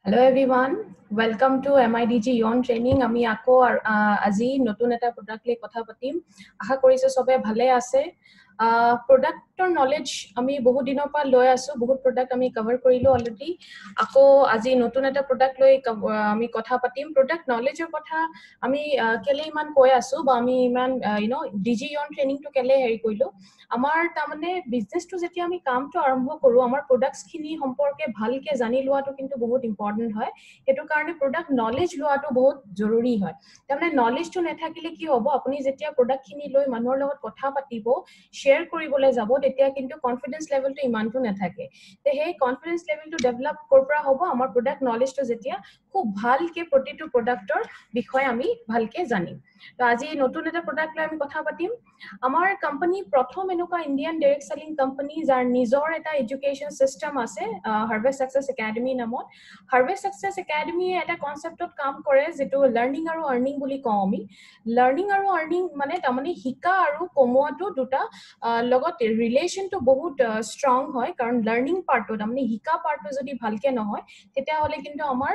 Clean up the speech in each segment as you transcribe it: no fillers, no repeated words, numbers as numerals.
Hello everyone, welcome to MIDG Yon Training. আমি আকৌ আজি নতুন এটা প্ৰডাক্ট লৈ কথা পাতিম। আশা কৰিছো সবে ভালে আছে। প্ৰডাক্টৰ নলেজ আমি বহুত দিনৰ পৰা লৈ আছো, বহুত প্ৰডাক্ট আমি কভাৰ কৰিলো অলৰেডি। আকৌ আজি নতুন এটা প্ৰডাক্ট লৈ আমি কথা পাতিম। প্ৰডাক্ট নলেজৰ কথা আমি কেলে ইমান কৈ আছো বা আমি ইমান ডিজি ইয়ন ট্ৰেইনিংটো কেলে হেৰি কৰিলো। আমাৰ তাৰমানে বিজনেছটো যেতিয়া আমি কামটো আৰম্ভ কৰো, আমাৰ প্ৰডাক্টছখিনি সম্পৰ্কে ভালকে জানি লোৱাটো কিন্তু বহুত ইম্পৰ্টেন্ট হয়। সেইটো কাৰণে প্ৰডাক্ট নলেজ লোৱাটো বহুত জৰুৰী হয়। তাৰমানে নলেজটো নাথাকিলে কি হ'ব, আপুনি যেতিয়া প্ৰডাক্টখিনি লৈ মানুহৰ লগত কথা পাতিব, শ্বেয়াৰ কৰিবলৈ যাব, তেতিয়া কিন্তু কনফিডেন্স লেভেলটো ইমানটো নাথাকে। তে সেই কনফিডেন্স লেভেলটো ডেভেলপ কৰ পৰা হ'ব, আমাৰ প্ৰডাক্ট নলেজটো যেতিয়া খুব ভালকে প্ৰতিটো প্ৰডাক্টৰ বিষয়ে আমি ভালকে জানিম। তো আজি নতুন এটা প্ৰডাক্ট লৈ আমি কথা পাতিম। আমাৰ কোম্পানী প্ৰথম এনেকুৱা ইণ্ডিয়ান ডাইৰেক্ট সেলিং কোম্পানী যাৰ নিজৰ এটা এডুকেশ্যন সিস্টেম আছে, হাৰ্ভেষ্ট সাকসেছ একাডেমি নামত। হাৰ্ভেষ্ট সাকসেছ একাডেমিয়ে এটা কনসেপ্টত কাম কৰে যেটো লাৰ্নিং আৰু আৰ্নিং বুলি কওঁ আমি। লাৰ্নিং আৰু আৰ্নিং মানে তাৰমানে শিকা আৰু কমোৱাটো দুটা লগত ৰিলেশ্যনটো বহুত ষ্ট্ৰং হয়, কাৰণ লাৰ্নিং পাৰ্টটো তাৰমানে শিকা পাৰ্টটো যদি ভালকে নহয়, তেতিয়াহ'লে কিন্তু আমাৰ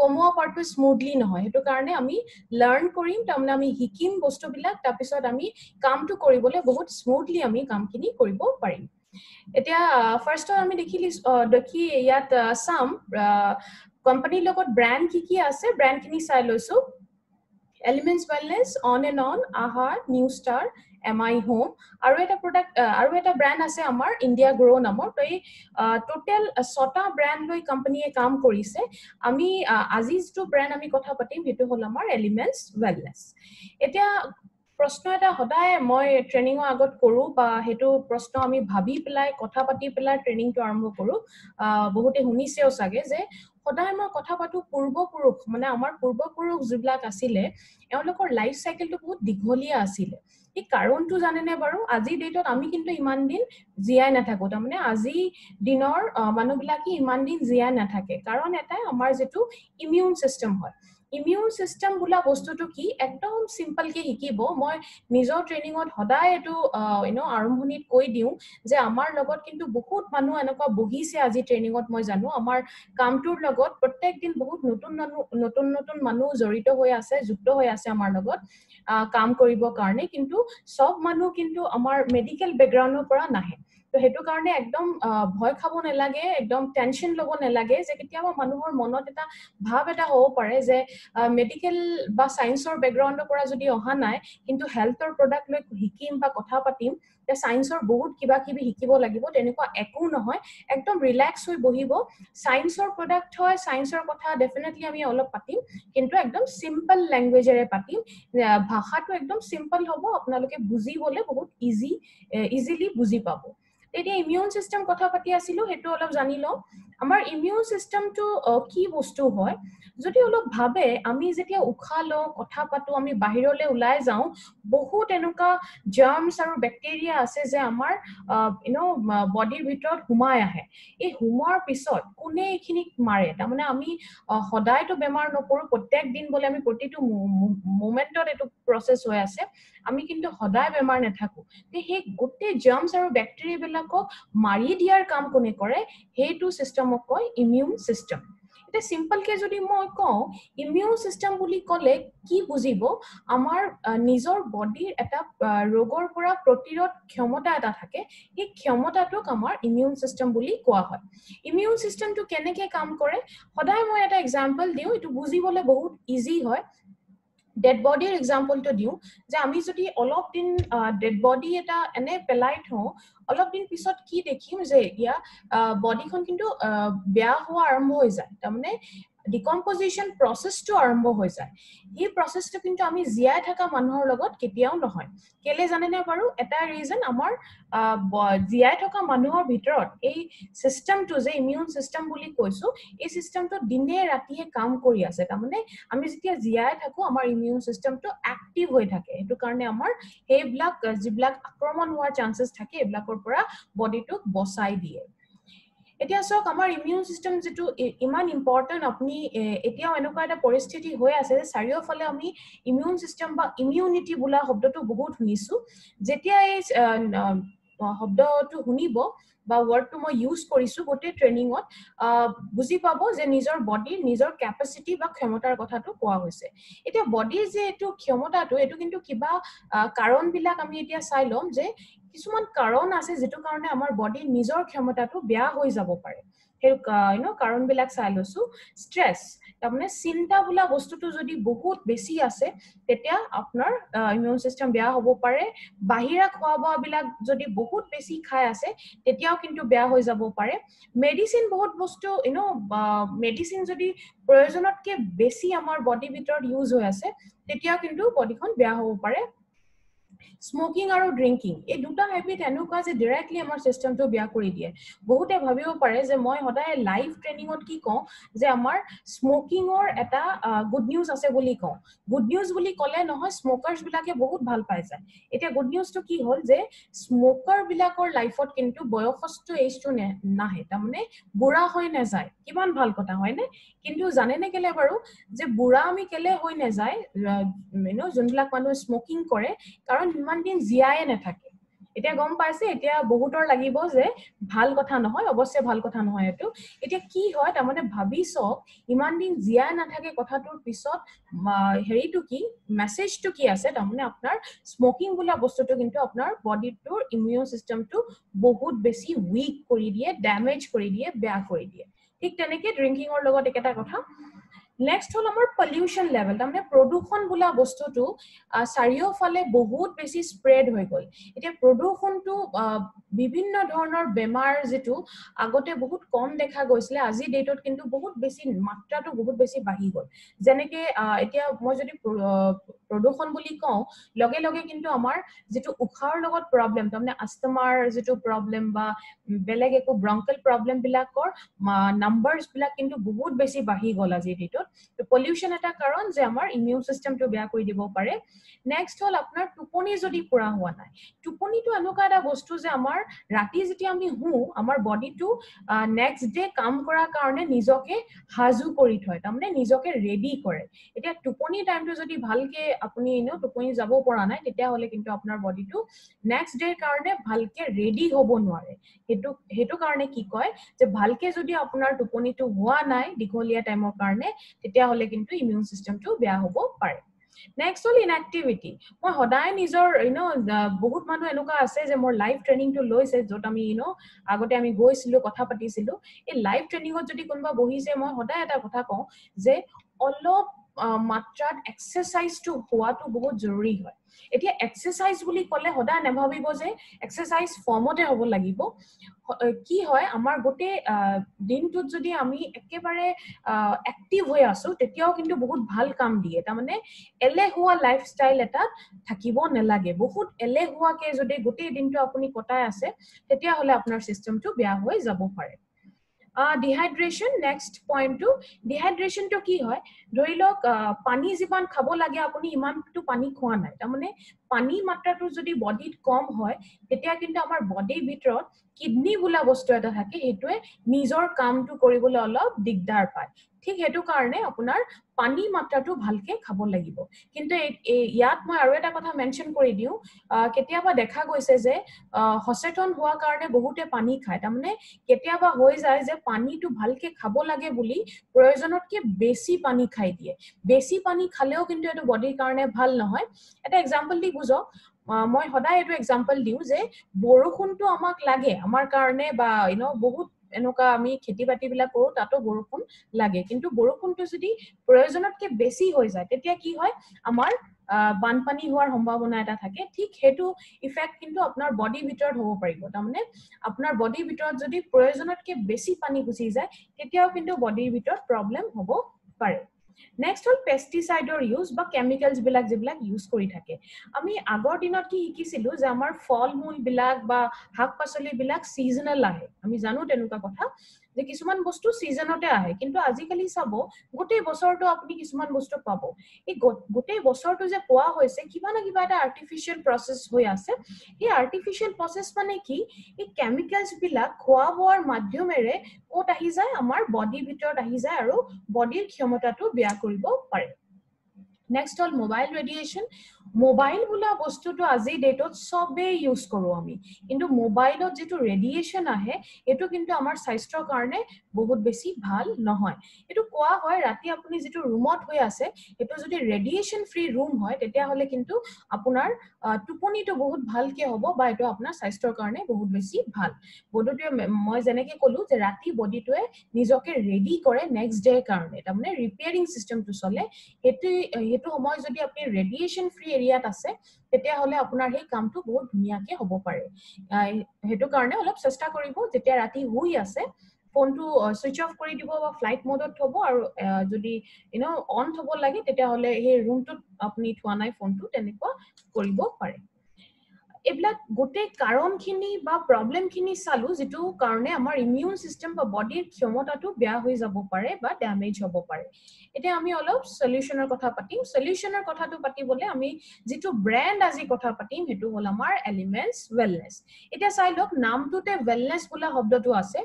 কমোৱা পাৰ্টটো স্মুথলি নহয়। সেইটো কাৰণে আমি লাৰ্ন কৰিম, তাৰমানে আমি শিকিম বস্তুবিলাক, তাৰপিছত আমি কামটো কৰিবলৈ বহুত স্মুথলি আমি কামখিনি কৰিব পাৰিম। এতিয়া ফাৰ্ষ্টত আমি দেখি ইয়াত চাম কোম্পানীৰ লগত ব্ৰেণ্ড কি আছে, ব্ৰেণ্ডখিনি চাই লৈছো। Elements wellness, on and on, আহাৰ, নিউ ষ্টাৰ, MI হোম, আৰু এটা প্ৰডাক্ট আৰু এটা ব্ৰেণ্ড আছে আমাৰ ইণ্ডিয়া গ্ৰ' নামৰ। তো এই টোটেল 6টা ব্ৰেণ্ড লৈ কোম্পানীয়ে কাম কৰিছে। আমি আজি যিটো ব্ৰেণ্ড আমি কথা পাতিম সেইটো হ'ল আমাৰ এলিমেণ্টছ ৱেলনেছ। এতিয়া প্ৰশ্ন এটা সদায় মই ট্ৰেইনিঙৰ আগত কৰো, বা সেইটো প্ৰশ্ন আমি ভাবি পেলাই কথা পাতি পেলাই ট্ৰেইনিংটো আৰম্ভ কৰো। বহুতে শুনিছেও চাগে যে সদায় মই কথা পাতো পূৰ্বপুৰুষ, মানে আমাৰ পূৰ্বপুৰুষ যিবিলাক আছিলে, এওঁলোকৰ লাইফ চাইকেলটো বহুত দীঘলীয়া আছিলে। এই কাৰণটো জানেনে বাৰু? আজিৰ ডেটত আমি কিন্তু ইমান দিন জীয়াই নাথাকো, তাৰমানে আজি দিনৰ মানুহবিলাকে ইমান দিন জীয়াই নাথাকে। কাৰণ এটাই, আমাৰ যিটো ইমিউন চিষ্টেম হয়, ইমিউন চিষ্টেম বোলা বস্তুটো কি একদম সিম্পলকে শিকিব। মই নিজৰ ট্ৰেইনিঙত সদায় এইটো আৰম্ভণিত কৈ দিওঁ যে আমাৰ লগত কিন্তু বহুত মানুহ এনেকুৱা বহিছে আজি ট্ৰেইনিঙত। মই জানো আমাৰ কামটোৰ লগত প্ৰত্যেক দিন বহুত নতুন মানুহ জড়িত হৈ আছে, যুক্ত হৈ আছে আমাৰ লগত কাম কৰিবৰ কাৰণে। কিন্তু সব মানুহ কিন্তু আমাৰ মেডিকেল বেকগ্ৰাউণ্ডৰ পৰা নাহে। তো সেইটো কাৰণে একদম ভয় খাব নালাগে, একদম টেনশ্যন ল'ব নালাগে যে কেতিয়াবা মানুহৰ মনত এটা ভাৱ এটা হ'ব পাৰে যে মেডিকেল বা সায়েন্সৰ বেকগ্ৰাউণ্ডৰ পৰা যদি অহা নাই, কিন্তু হেল্থৰ প্ৰডাক্ট লৈ শিকিম বা কথা পাতিম, তে সায়েন্সৰ বহুত কিবা কিবি শিকিব লাগিব। তেনেকুৱা একো নহয়, একদম ৰিলেক্স হৈ বহিব। সায়েন্সৰ প্ৰডাক্ট হয়, সায়েন্সৰ কথা ডেফিনেটলি আমি অলপ পাতিম, কিন্তু একদম সিম্পল লেংগুৱেজেৰে পাতিম। ভাষাটো একদম সিম্পল হ'ব, আপোনালোকে বুজিবলে বহুত ইজিলি বুজি পাব। এতিয়া ইমিউন চিষ্টেম কথা পাতি আছিলো, সেইটো অলপ জানি লওঁ। আমাৰ ইমিউন চিষ্টেমটো কি বস্তু হয়, যদি অলপ ভাবে, আমি যেতিয়া উশাহ লওঁ, কথা পাতো, আমি বাহিৰলৈ ওলাই যাওঁ, বহুত এনেকুৱা জাৰ্মছ আৰু বেক্টেৰিয়া আছে যে আমাৰ বডিৰ ভিতৰত সোমাই আহে। এই সোমোৱাৰ পিছত কোনে এইখিনিক মাৰে? তাৰমানে আমি সদায়তো বেমাৰ নপৰো, প্ৰত্যেক দিন বোলে আমি প্ৰতিটো মোমেন্টত এইটো প্ৰচেছ হৈ আছে, আমি কিন্তু সদায় বেমাৰ নাথাকো। সেই গোটেই জাৰ্মছ আৰু বেক্টেৰিয়া বিলাকক মাৰি দিয়াৰ কাম কোনে কৰে? সেইটো চিষ্টেমক কয় ইমিউন চিষ্টেম। এতিয়া সিম্পলকে যদি মই কওঁ ইমিউন চিষ্টেম বুলি ক'লে কি বুজিব, আমাৰ নিজৰ বডিৰ এটা ৰোগৰ পৰা প্ৰতিৰোধ ক্ষমতা এটা থাকে, সেই ক্ষমতাটোক আমাৰ ইমিউন চিষ্টেম বুলি কোৱা হয়। ইমিউন চিষ্টেমটো কেনেকে কাম কৰে, সদায় মই এটা এক্সাম্পল দিওঁ, এইটো বুজিবলৈ বহুত ইজি হয়। ডেড বডিৰ এক্সাম্পলটো দিওঁ, যে আমি যদি অলপ দিন ডেড বডি এটা এনে পেলাই থওঁ, অলপ দিন পিছত কি দেখিম যে ইয়াৰ বডিখন কিন্তু বেয়া হোৱা আৰম্ভ হৈ যায়, তাৰমানে ডিকম্পজিশ্যন প্ৰচেছটো আৰম্ভ হৈ যায়। এই প্ৰচেছটো কিন্তু আমি জীয়াই থকা মানুহৰ লগত কেতিয়াও নহয়। কেলে জানেনে বাৰু? এটা ৰিজন, আমাৰ জীয়াই থকা মানুহৰ ভিতৰত এই চিষ্টেমটো যে ইমিউন চিষ্টেম বুলি কৈছো, এই চিষ্টেমটো দিনে ৰাতিয়ে কাম কৰি আছে। তাৰমানে আমি যেতিয়া জীয়াই থাকো, আমাৰ ইমিউন চিষ্টেমটো এক্টিভ হৈ থাকে। সেইটো কাৰণে আমাৰ সেইবিলাক যিবিলাক আক্ৰমণ হোৱাৰ চান্সেছ থাকে, এইবিলাকৰ পৰা বডিটোক বচাই দিয়ে। এতিয়া চাওক, আমাৰ ইমিউন চিষ্টেম যিটো ইমান ইম্পৰ্টেণ্ট, আপুনি এতিয়াও এনেকুৱা এটা পৰিস্থিতি হৈ আছে যে চাৰিওফালে আমি ইমিউন চিষ্টেম বা ইমিউনিটি বোলা শব্দটো বহুত শুনিছো। যেতিয়া এই শব্দটো শুনিব বা ওয়ার্ডটো মই ইউজ কৰিছো গোটে ট্ৰেনিংত বুজি পাব যে নিজৰ বডিৰ নিজৰ ক্যাপাসিটি বা ক্ষমতাৰ কথাটো কোৱা হৈছে এতিয়া বডিৰ যে এটো ক্ষমতাটো এটো কিন্তু কিবা কাৰণ বিলাক আমি এতিয়া চাই লম যে কিছুমান কাৰণ আছে যেটো কাৰণে আমাৰ বডিৰ নিজৰ ক্ষমতাটো বেয়া হৈ যাব পাৰে সেই কাৰণ বিলাক চাই লৈছো স্ট্ৰেস তাৰমানে চিন্তা বোলা বস্তুটো যদি বহুত বেছি আছে তেতিয়া আপোনাৰ ইমিউন সিস্টেম বেয়া হ'ব পাৰে বাহিৰা খোৱা বোৱা বিলাক যদি বহুত বেছি খাই আছে তেতিয়াও কিন্তু বেয়া হৈ যাব পাৰে মেডিসিন বহুত বস্তু মেডিসিন যদি প্ৰয়োজনতকে বেছি আমাৰ বডি ভিতৰত ইউজ হৈ আছে তেতিয়াও কিন্তু বডিখন বেয়া হ'ব পাৰে স্মোকিং আৰু ড্ৰিংকিং এই দুটা হ্যাবিট এনেকুৱা যে ডাইৰেক্টলি আমাৰ সিস্টেমটো বেয়া কৰি দিয়ে বহুতে ভাবিব পাৰে যে মই সদায় লাইভ ট্ৰেনিংত কি কওঁ যে আমাৰ স্মোকিংৰ এটা গুড নিউজ আছে বুলি কওঁ গুড নিউজ বুলি ক'লে নহয় স্মোকাৰ্স বিলাকে বহুত ভাল পাই যায় এতিয়া গুড নিউজটো কি হ'ল যে স্মোকাৰ বিলাকৰ লাইফত কিন্তু বয়সস্থ এজটো নাহে তাৰমানে বুঢ়া হৈ নাযায় কিমান ভাল কথা হয় নে কিন্তু জানে নে কেলে বাৰু যে বুঢ়া আমি কেলে হৈ নাযায় যোনবিলাক মানুহ স্মোকিং কৰে কাৰণ ইমান দিন জিয়ায়ে নাথাকে এতিয়া গম পাইছে এতিয়া বহুতৰ লাগিব যে ভাল কথা নহয় অৱশ্যে ভাল কথা নহয় এটো এতিয়া কি হয় তাৰমানে ভাবিছক ইমান দিন জিয়ায় নাথাকে কথাটোৰ পিছত হেৰিটো কি মেসেজটো কি আছে তাৰমানে আপোনাৰ স্মোকিং বোলা বস্তুটো কিন্তু আপোনাৰ বডিটোৰ ইমিউন সিস্টেমটো বহুত বেছি উইক কৰি দিয়ে ড্যামেজ কৰি দিয়ে বেয়া কৰি দিয়ে ঠিক তেনেকে ড্ৰিংকিংৰ লগত একেটা কথা নেক্সট হল আমাৰ পলিউশন লেভেল তাৰমানে প্ৰদূষণ বোলা বস্তুটো চাৰিওফালে বহুত বেছি স্প্ৰেড হৈ গল এতিয়া প্ৰদূষণটো বিভিন্ন ধৰণৰ বেমাৰ যেটো আগতে বহুত কম দেখা গৈছিলে আজি ডেটত কিন্তু বহুত বেছি মাত্ৰাটো বহুত বেছি বাঢ়ি গল যেনেকে এতিয়া মই যদি প্ৰদূষণ বুলি কওঁ লগে লগে কিন্তু আমাৰ যেটো উখাৰ লগত প্ৰবলেম তাৰমানে আস্তমাৰ যেটো প্ৰবলেম বা বেলেগ একো ব্ৰংকেল প্ৰবলেম বিলাকৰ নাম্বাৰস বিলাক কিন্তু বহুত বেছি বাঢ়ি গল আজি ডেটত পলিউশন এটা কাৰণ যে আমাৰ ইমিউন সিস্টেমটো বেয়া কৰি দিব পাৰে নেক্সট হল আপোনাৰ টোপনি যদি পুৰা হোৱা নাই টোপনিটো এনেকুৱা এটা বস্তু যে আমাৰ ৰাতি যেতিয়া আমি হু আমাৰ বডিটো নেক্সট ডে কাম কৰাৰ কাৰণে নিজকে হাজু কৰি থয় তাৰমানে নিজকে ৰেডি কৰে এতিয়া টোপনি টাইমটো যদি ভালকে আপুনি টোপনি যাব পৰা নাই তেতিয়া হলে কিন্তু আপোনাৰ বডিটো নেক্সট ডেৰ কাৰণে ভালকে ৰেডি হ'ব নোৱাৰে হেতু কাৰণে কি কয় যে ভালকে যদি আপোনাৰ টোপনিটো হোৱা নাই দীঘলীয়া টাইমৰ কাৰণে তেতিয়া হলে কিন্তু ইমিউন সিস্টেমটো বেয়া হ'ব পাৰে নেক্সট হল ইনএক্টিভিটি মই সদায় নিজৰ বহুত মানুহ এনেকুৱা আছে যে মোৰ লাইভ ট্ৰেনিংটো লৈছে যত আমি আগতে আমি গৈছিলো কথা পাতিছিলো এই লাইভ ট্ৰেনিংত যদি কোনোবা বহিছে মই সদায় এটা কথা কওঁ যে অলপ মাত্ৰাত এক্সাৰসাইজটো হোৱাটো বহুত জৰুৰী হয় এতিয়া এক্সাৰসাইজ বুলি ক'লে সদায় নেভাবিব যে এক্সাৰসাইজ ফৰ্মতে হ'ব লাগিব কি হয় আমাৰ গোটে দিনটোত যদি আমি একেবাৰে এক্টিভ হৈ আছো তেতিয়াও কিন্তু বহুত ভাল কাম দিয়ে তাৰমানে এলেহুৱা লাইফষ্টাইল এটা থাকিব নালাগে বহুত এলেহুৱাকে যদি গোটেই দিনটো আপুনি কটাই আছে তেতিয়া হলে আপোনাৰ সিস্টেমটো বেয়া হৈ যাব পাৰে ডিহাইড্ৰেশন নেক্সট পইণ্টটো ডিহাইড্ৰেশনটো কি হয় ধৰি লওক পানী যিমান খাব লাগে আপুনি ইমানটো পানী খোৱা নাই তাৰমানে পানী মাত্ৰাটো যদি বডিত কম হয় তেতিয়া কিন্তু আমাৰ বডিৰ ভিতৰত কিডনি বোলা বস্তু এটা থাকে হেতুৱে নিজৰ কামটো কৰিবলৈ অলপ দিগদাৰ পায় ঠিক হেতু কাৰণে আপোনাৰ পানী মাত্ৰাটো ভালকে খাব লাগিব কিন্তু ইয়াত মই আৰু এটা কথা মেনশন কৰি দিও কেতিয়াবা দেখা গৈছে যে সচেতন হোৱাৰ কাৰণে বহুতে পানী খায় তাৰমানে কেতিয়াবা হৈ যায় যে পানীটো ভালকে খাব লাগে বুলি প্ৰয়োজনতকে বেছি পানী খাই দিয়ে বেছি পানী খালেও কিন্তু এটো বডিৰ কাৰণে ভাল নহয় এটা এক্সাম্পল দি বুজক মই সদায় এটো এক্সাম্পল দিও যে বৰষুণটো আমাক লাগে আমাৰ কাৰণে বা বহুত এনেকুৱা আমি খেতি বাতি বিলাক কৰো তাতো বৰষুণ লাগে কিন্তু বৰষুণটো যদি প্ৰয়োজনতকে বেছি হৈ যায় তেতিয়া কি হয় আমাৰ বানপানী হোৱাৰ সম্ভাৱনা এটা থাকে ঠিক হেতু ইফেক্ট কিন্তু আপোনাৰ বডিৰ ভিতৰত হ'ব পাৰিব তাৰমানে আপোনাৰ বডিৰ ভিতৰত যদি প্ৰয়োজনতকে বেছি পানী গুচি যায় তেতিয়াও কিন্তু বডিৰ ভিতৰত প্ৰবলেম হ'ব পাৰে নেক্সট হল পেস্টিসাইডৰ ইউজ বা কেমিক্যালস বিলাক যিবিলাক ইউজ কৰি থাকে আমি আগৰ দিনত কি শিকিছিলো যে আমাৰ ফল মূল বিলাক বা শাক পাচলি বিলাক সিজনাল আহে আমি জানো তেনেকুৱা কথা যে কিছুমান বস্তু সিজনতে আহে কিন্তু আজিকালি চাব গোটেই বছৰটো আপুনি কিছুমান বস্তু পাব এই গোটেই বছৰটো যে পোৱা হৈছে কিবা না কিবা এটা আৰ্টিফিশিয়াল প্ৰসেস হৈ আছে এই আৰ্টিফিশিয়াল প্ৰসেস মানে কি এই কেমিক্যালস বিলাক খোৱা বোৱাৰ মাধ্যমেৰে কোট আহি যায় আমাৰ বডিৰ ভিতৰত আহি যায় আৰু বডিৰ ক্ষমতাটো বেয়া কৰিব পাৰে নেক্সট হল মোবাইল ৰেডিয়েশন মোবাইল বোলা বস্তুটো আজি ডেটত সবে ইউজ কৰো আমি কিন্তু মোবাইলত যেটো ৰেডিয়েশন আহে এটো কিন্তু আমাৰ স্বাস্থ্যৰ কাৰণে বহুত বেছি ভাল নহয় এটো কোৱা হয় ৰাতি আপুনি যেটো ৰুমত হৈ আছে এটো যদি ৰেডিয়েশন ফ্ৰী ৰুম হয় তেতিয়া হলে কিন্তু আপোনাৰ টোপনিটো বহুত ভালকে হ'ব বা এটো আপোনাৰ স্বাস্থ্যৰ কাৰণে বহুত বেছি ভাল বডিটোৱে মই যেনেকৈ কলো যে ৰাতি বডিটোৱে নিজকে ৰেডি কৰে নেক্সট ডে কাৰণে এটা মানে ৰিপেয়াৰিং সিস্টেমটো চলে হেতু সময় যদি আপনি ৰেডিয়েশন ফ্ৰী এৰিয়াত আছে তেতিয়া হলে আপোনাৰ সেই কামটো বহুত ধুনিয়াকে হ'ব পাৰে হেতু কাৰণে অলপ চেষ্টা কৰিব যেতিয়া ৰাতি শুই আছে ফোনটো সুইচ অফ কৰি দিব বা ফ্লাইট মোডত থব আৰু যদি অন থব লাগে তেতিয়া হলে এই ৰুমটোত আপনি থোৱা নাই ফোনটো তেনেকুৱা কৰিব পাৰে এবিলাক গোটে কাৰণখিনি বা প্ৰবলেমখিনি চালু যেটো কাৰণে আমাৰ ইমিউন সিস্টেম বা বডিৰ ক্ষমতাটো বেয়া হৈ যাব পাৰে বা ড্যামেজ হ'ব পাৰে এতিয়া আমি অলপ সলিউশনৰ কথা পাতিম সলিউশনৰ কথাটো পাতিবলে আমি যেটো ব্ৰ্যান্ড আজি কথা পাতিম হেতু হল আমাৰ এলিমেন্টস ওয়েলনেস এতিয়া চাই লওক নামটোতে ওয়েলনেস বোলা শব্দটো আছে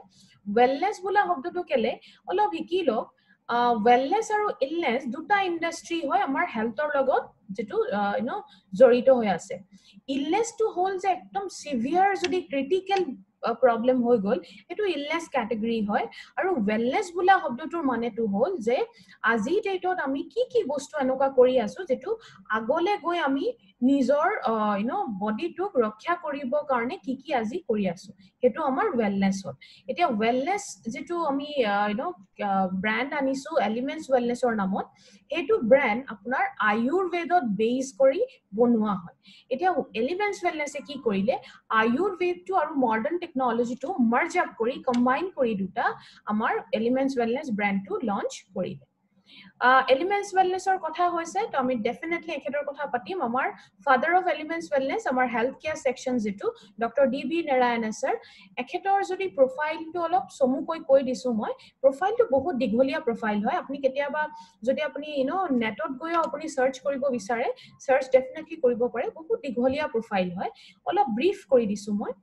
ওয়েলনেস বোলা শব্দটো কেলে অলপ শিকি লওক ওয়েলনেস আৰু ইলনেস দুটা ইন্ডাস্ট্ৰি হয় আমাৰ হেলথৰ লগত যেটো জড়িত হৈ আছে ইলনেস টু হোল যে একদম সিভিয়াৰ যদি ক্ৰিটিক্যাল প্ৰবলেম হৈ গল এটো ইলনেস ক্যাটাগৰি হয় আৰু ওয়েলনেস বোলা শব্দটোৰ মানেটো হল যে আজি ডেটত আমি কি বস্তু এনেকুৱা কৰি আছো যেটো আগলে গৈ আমি নিজৰ বডিটোক ৰক্ষা কৰিব কাৰণে কি আজি কৰি আছো হেতু আমাৰ ওয়েলনেস হয় এতিয়া ওয়েলনেস যেটো আমি ব্ৰ্যান্ড আনিছো এলিমেন্টস ওয়েলনেসৰ নামত হেতু ব্ৰ্যান্ড আপোনাৰ আয়ুৰ্বেদত বেস কৰি বনোৱা হয় এতিয়া এলিমেন্টস ওয়েলনেসে কি কৰিলে আয়ুৰ্বেদটো আৰু মডাৰ্ন টেকনলজিটো মাৰ্জ আপ কৰি কম্বাইন কৰি দুটা আমাৰ এলিমেন্টস ওয়েলনেস ব্ৰ্যান্ডটো লঞ্চ কৰিলে এলিমেন্টস ওয়েলনেসৰ কথা হৈছে তো আমি ডেফিনেটলি এখেতৰ কথা পাতিম আমাৰ ফাদাৰ অফ এলিমেন্টস ওয়েলনেস আমাৰ হেলথ কেয়াৰ সেকশন যেটো ডক্টৰ ডিবি নাৰায়ণ স্যাৰ এখেতৰ যদি প্ৰফাইলটো অলপ চমুকৈ কৈ দিছো মই প্ৰফাইলটো বহুত দীঘলীয়া প্ৰফাইল হয় আপুনি কেতিয়াবা যদি আপুনি নেটত গৈও আপুনি সাৰ্চ কৰিব বিচাৰে সাৰ্চ ডেফিনেটলি কৰিব পাৰে বহুত দীঘলীয়া প্ৰফাইল হয় অলপ ব্ৰিফ কৰি দিছো মই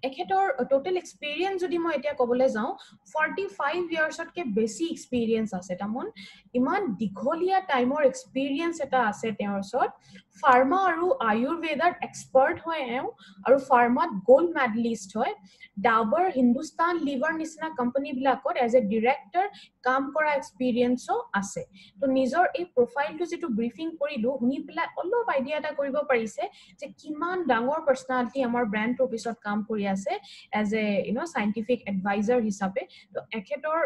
এখেতৰ টোটাল এক্সপেৰিয়েন্স যদি মই এতিয়া কবলৈ যাও 45 ইয়াৰ্ছতকে বেছি এক্সপেৰিয়েন্স আছে তামন ইমান দীঘলীয়া টাইমৰ এক্সপেৰিয়েন্স এটা আছে তেওঁৰ ওচৰত ফাৰ্মা আৰু আয়ুৰ্বেদৰ এক্সপাৰ্ট হয় আৰু ফাৰ্মাত গোল্ড মেডেলিষ্ট হয় ডাবৰ হিন্দুস্তান লিভাৰ নিচিনা কোম্পানী বিলাকত এজ এ ডিৰেক্টৰ কাম কৰা এক্সপেৰিয়েন্সও আছে তো নিজৰ এই প্ৰফাইলটো যেটো ব্ৰিফিং কৰিলো শুনি পেলাই অলপ আইডিয়া এটা কৰিব পাৰিছে যে কিমান ডাঙৰ পাৰ্সনালিটি আমাৰ ব্ৰ্যান্ড অফিসত কাম কৰি আছে এজ এ সাইন্টিফিক এডভাইজাৰ হিচাপে তো এখেতৰ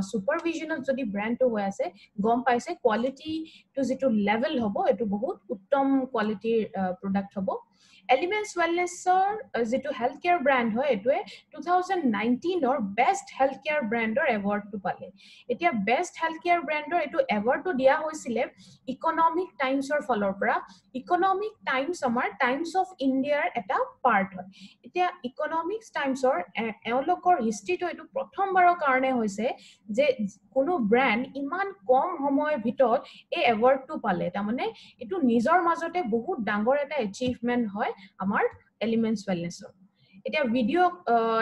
সুপাৰভিজনত যদি ব্ৰ্যান্ডটো হৈ আছে গম পাইছে কোৱালিটি টু যেটো লেভেল হ'ব এটো বহুত উত্তম কোৱালিটিৰ প্ৰডাক্ট হ'ব এলিমেন্টস ওয়েলনেসৰ যেটো হেলথ কেয়াৰ ব্ৰ্যান্ড হয় এটোৱে 2019 ৰ বেষ্ট হেলথ কেয়াৰ ব্ৰ্যান্ডৰ এৱাৰ্ডটো পালে এতিয়া বেষ্ট হেলথ কেয়াৰ ব্ৰ্যান্ডৰ এটো এৱাৰ্ডটো দিয়া হৈছিলে ইকনমিক টাইমছৰ ফলৰ পৰা ইকনমিক টাইমছ আমাৰ টাইমছ অফ ইণ্ডিয়াৰ এটা পাৰ্ট হয় এতিয়া ইকনমিক্স টাইমছৰ এওঁলোকৰ হিষ্ট্ৰীটো এটো প্ৰথমবাৰৰ কাৰণে হৈছে যে কোনো ব্ৰ্যান্ড ইমান কম সময়ৰ ভিতৰত এই এৱাৰ্ডটো পালে তাৰমানে এটো নিজৰ মাজতে বহুত ডাঙৰ এটা এচিভমেন্ট হয় আমাৰ এলিমেন্টস ওয়েলনেসৰ এতিয়া ভিডিও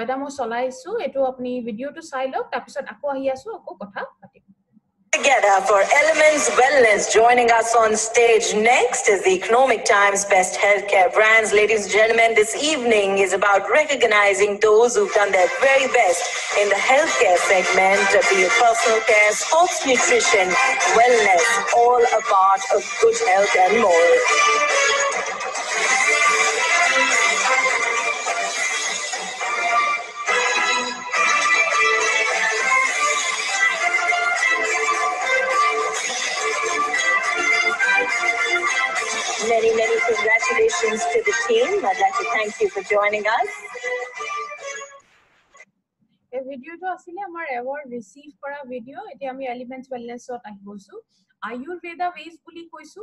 এটা মই চলাইছো এটো আপুনি ভিডিওটো চাই লওক তাৰ পিছত আকৌ আহি আছো আকৌ কথা পাতিম Together for Elements Wellness. Joining us on stage next is the Economic Times Best Healthcare Brands. Ladies and gentlemen, this evening is about recognizing those who've done their very best in the healthcare segment, be it personal care, sports nutrition, wellness, all a part of good health and more. Many congratulations to the team. I'd like to thank you for joining us. এই ভিডিওটো আসলে আমাৰ award receive কৰা video এতিয়া আমি elements ওয়েলনেসত আহিবছো Ayurveda base বুলি কৈছো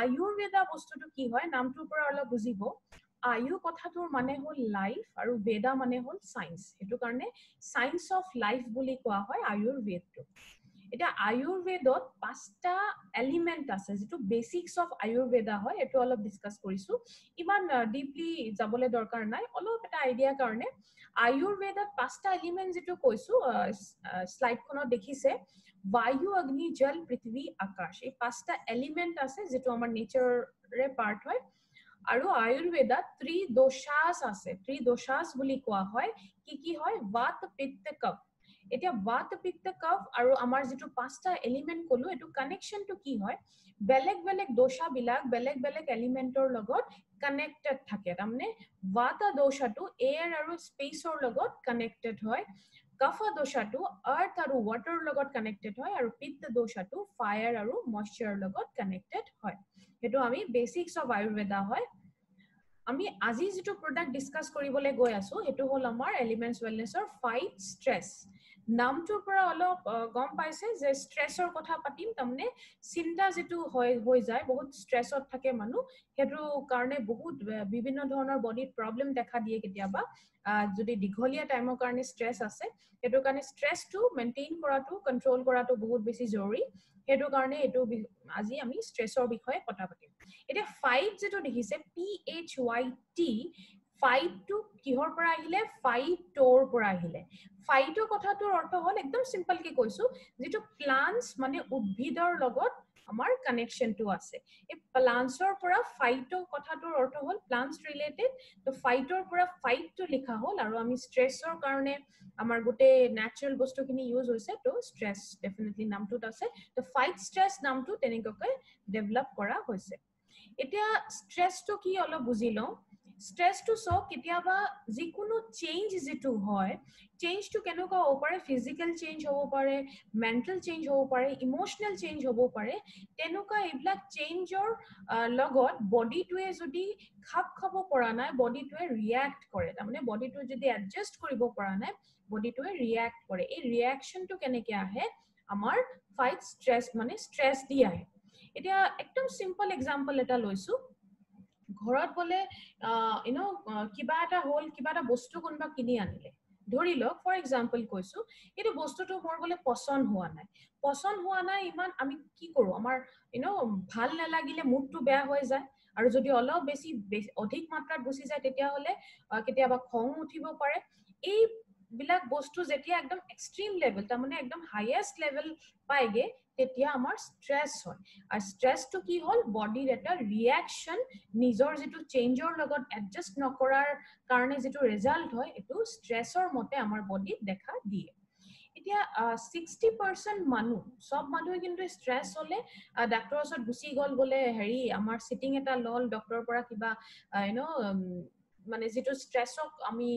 আয়ুৰ্বেদা বস্তুটো কি হয় নামটোৰ পৰা অলপ বুজিব আয়ু কথাটোৰ মানে হল লাইফ আৰু বেদা মানে হল সায়েন্স হেতু কাৰণে সায়েন্স অফ লাইফ বুলি কোৱা হয় আয়ুৰ্বেদটো এটা আয়ুৰ্বেদত 5টা এলিমেন্ট আছে যেটো বেসিক্স অফ আয়ুৰ্বেদা হয় এটো অলপ ডিসকাস কৰিছো ইমান ডিপলি যাবলে দৰকাৰ নাই অলপ এটা আইডিয়া কাৰণে আয়ুৰ্বেদত 5টা এলিমেন্ট যেটো কৈছো স্লাইডখনত দেখিছে বায়ু অগ্নি জল পৃথিৱী আকাশ এই 5টা এলিমেন্ট আছে যেটো আমাৰ নেচাৰৰে পাৰ্ট হয় আৰু আয়ুৰ্বেদত ত্ৰিদোষাস আছে ত্ৰিদোষাস বুলি কোৱা হয় কি হয় বাত পিত্ত কফ এতিয়া বাত পিত্ত কফ আৰু আমাৰ যেটো 5টা এলিমেন্ট কলো এটো কানেকশনটো কি হয় বেলেগ বেলেগ দোষা বিলাক বেলেগ বেলেগ এলিমেন্টৰ লগত কানেক্টেড থাকে তাৰমানে বাত দোষাটো এয়াৰ আৰু স্পেচৰ লগত কানেক্টেড হয় কফা দোষাটো আৰ্থ আৰু ওয়াটাৰ লগত কানেক্টেড হয় আৰু পিত্ত দোষাটো ফায়াৰ আৰু ময়শ্চাৰৰ লগত কানেক্টেড হয় হেতু আমি বেসিক্স অফ আয়ুৰ্বেদা হয় আমি আজি যেটো প্ৰডাক্ট ডিসকাস কৰিবলৈ গৈ আছো হেতু হল আমাৰ এলিমেন্টছ ওয়েলনেছৰ ফাইট স্ট্ৰেছ নামটোৰ পৰা অলপ গম পাইছে যে স্ট্ৰেছৰ কথা পাতিম তাৰমানে চিন্তা যেটো হৈ যায় বহুত স্ট্ৰেছত থাকে মানুহ হেতু কাৰণে বহুত বিভিন্ন ধৰণৰ বডিত প্ৰবলেম দেখা দিয়ে কেতিয়াবা যদি দীঘলীয়া টাইমৰ কাৰণে স্ট্ৰেছ আছে হেতু কাৰণে স্ট্ৰেছটো মেইনটেইন কৰাটো কন্ট্ৰোল কৰাটো বহুত বেছি জৰুৰী হেতু কাৰণে এটো আজি আমি স্ট্ৰেছৰ বিষয়ে কথা পাতিম এটা ফাইট যেটো দেখিছে PHYT ফাইটটো কিহৰ পৰা আহিলে ফাইটৰ পৰা আহিলে ফাইটৰ কথাটোৰ অৰ্থ হল একদম সিম্পল কে কৈছো যেটো প্লান্টস মানে উদ্ভিদৰ লগত আমাৰ কানেকশনটো আছে এই প্লান্টসৰ পৰা ফাইটৰ কথাটোৰ অৰ্থ হল প্লান্টস ৰিলেটেড তো ফাইটৰ পৰা ফাইটটো লিখা হল আৰু আমি স্ট্ৰেছৰ কাৰণে আমাৰ গোটে ন্যাচাৰাল বস্তুখিনি ইউজ হৈছে তো স্ট্ৰেছ ডেফিনেটলি নামটোত আছে তো ফাইট স্ট্ৰেছ নামটো তেনেকৈ ডেভেলপ কৰা হৈছে এতিয়া স্ট্ৰেছটো কি অলপ বুজি লওঁ স্ট্ৰেছটো সব কেতিয়াবা যিকোনো চেঞ্জ যেটো হয় চেঞ্জটো কেনেকুৱা হ'ব পাৰে ফিজিক্যাল চেঞ্জ হ'ব পাৰে মেন্টাল চেঞ্জ হ'ব পাৰে ইমোশনাল চেঞ্জ হ'ব পাৰে তেনেকুৱা এইবিলাক চেঞ্জৰ লগত বডিটোৱে যদি খাপ খাব পৰা নাই বডিটোৱে ৰিয়াক্ট কৰে তাৰমানে বডিটো যদি এডজাস্ট কৰিব পৰা নাই বডিটোৱে ৰিয়াক্ট কৰে এই ৰিয়াকশনটো কেনেকৈ আহে আমাৰ ফাইট স্ট্ৰেছ মানে স্ট্ৰেছ দি আহে এতিয়া একদম সিম্পল এক্সাম্পল এটা লৈছো ঘৰত বলে কিবা এটা হল কিবা এটা বস্তু কোনবা কিনি আনিলে ধৰি লওক ফৰ এক্সাম্পল কৈছো এটো বস্তুটো মোৰ বলে পছন্দ হোৱা নাই ইমান আমি কি কৰো আমাৰ ভাল নালাগিলে মুডটো বেয়া হৈ যায় আৰু যদি অলপ বেছি অধিক মাত্ৰাত গুছি যায় তেতিয়া হলে কেতিয়াবা খং উঠিব পাৰে এই বিলাক বস্তু যেতিয়া একদম এক্সট্ৰিম লেভেল তাৰমানে একদম হাইয়েষ্ট লেভেল পাইগে তেতিয়া আমাৰ স্ট্ৰেছ হয় আৰু স্ট্ৰেছটো কি হল বডিৰ এটা ৰিয়াকশন নিজৰ যেটো চেঞ্জৰ লগত এডজাস্ট নকৰাৰ কাৰণে যেটো ৰিজাল্ট হয় এটো স্ট্ৰেছৰ মতে আমাৰ বডিত দেখা দিয়ে এতিয়া 60% মানুহ সব মানুহে কিন্তু স্ট্ৰেছ হলে ডাক্তৰৰ ওচৰত গুছি গল বলে হেৰি আমাৰ সিটিং এটা লল ডক্টৰৰ পৰা কিবা মানে যেটো স্ট্ৰেছক আমি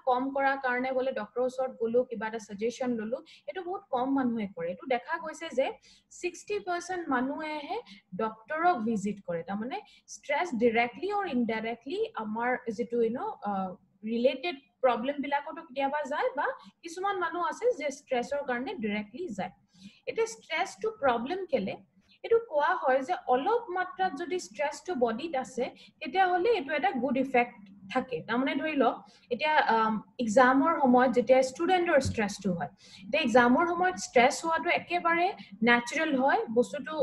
কম কৰাৰ কাৰণে বলে ডক্টৰৰ ওচৰত গলো কিবা এটা সাজেশন ললো এটো বহুত কম মানুহে কৰে এটো দেখা গৈছে যে 60% মানুহেহে ডক্টৰক ভিজিট কৰে তাৰমানে স্ট্ৰেছ ডাইৰেক্টলি অৰ ইনডাইৰেক্টলি আমাৰ যেটো ৰিলেটেড প্ৰবলেম বিলাকতো কেতিয়াবা যায় বা কিছুমান মানুহ আছে যে স্ট্ৰেছৰ কাৰণে ডাইৰেক্টলি যায় এটা স্ট্ৰেছটো প্ৰবলেম কেলে এটো কোৱা হয় যে অলপ মাত্ৰাত যদি স্ট্ৰেছটো বডিত আছে তেতিয়া হলে এটো এটা গুড ইফেক্ট থাকে তাৰমানে ধৰি লওক এতিয়া এক্সামৰ সময়ত যেতিয়া ষ্টুডেন্টৰ স্ট্ৰেছটো হয় তে এক্সামৰ সময়ত স্ট্ৰেছ হোৱাটো একেবাৰে ন্যাচাৰাল হয় বস্তুটো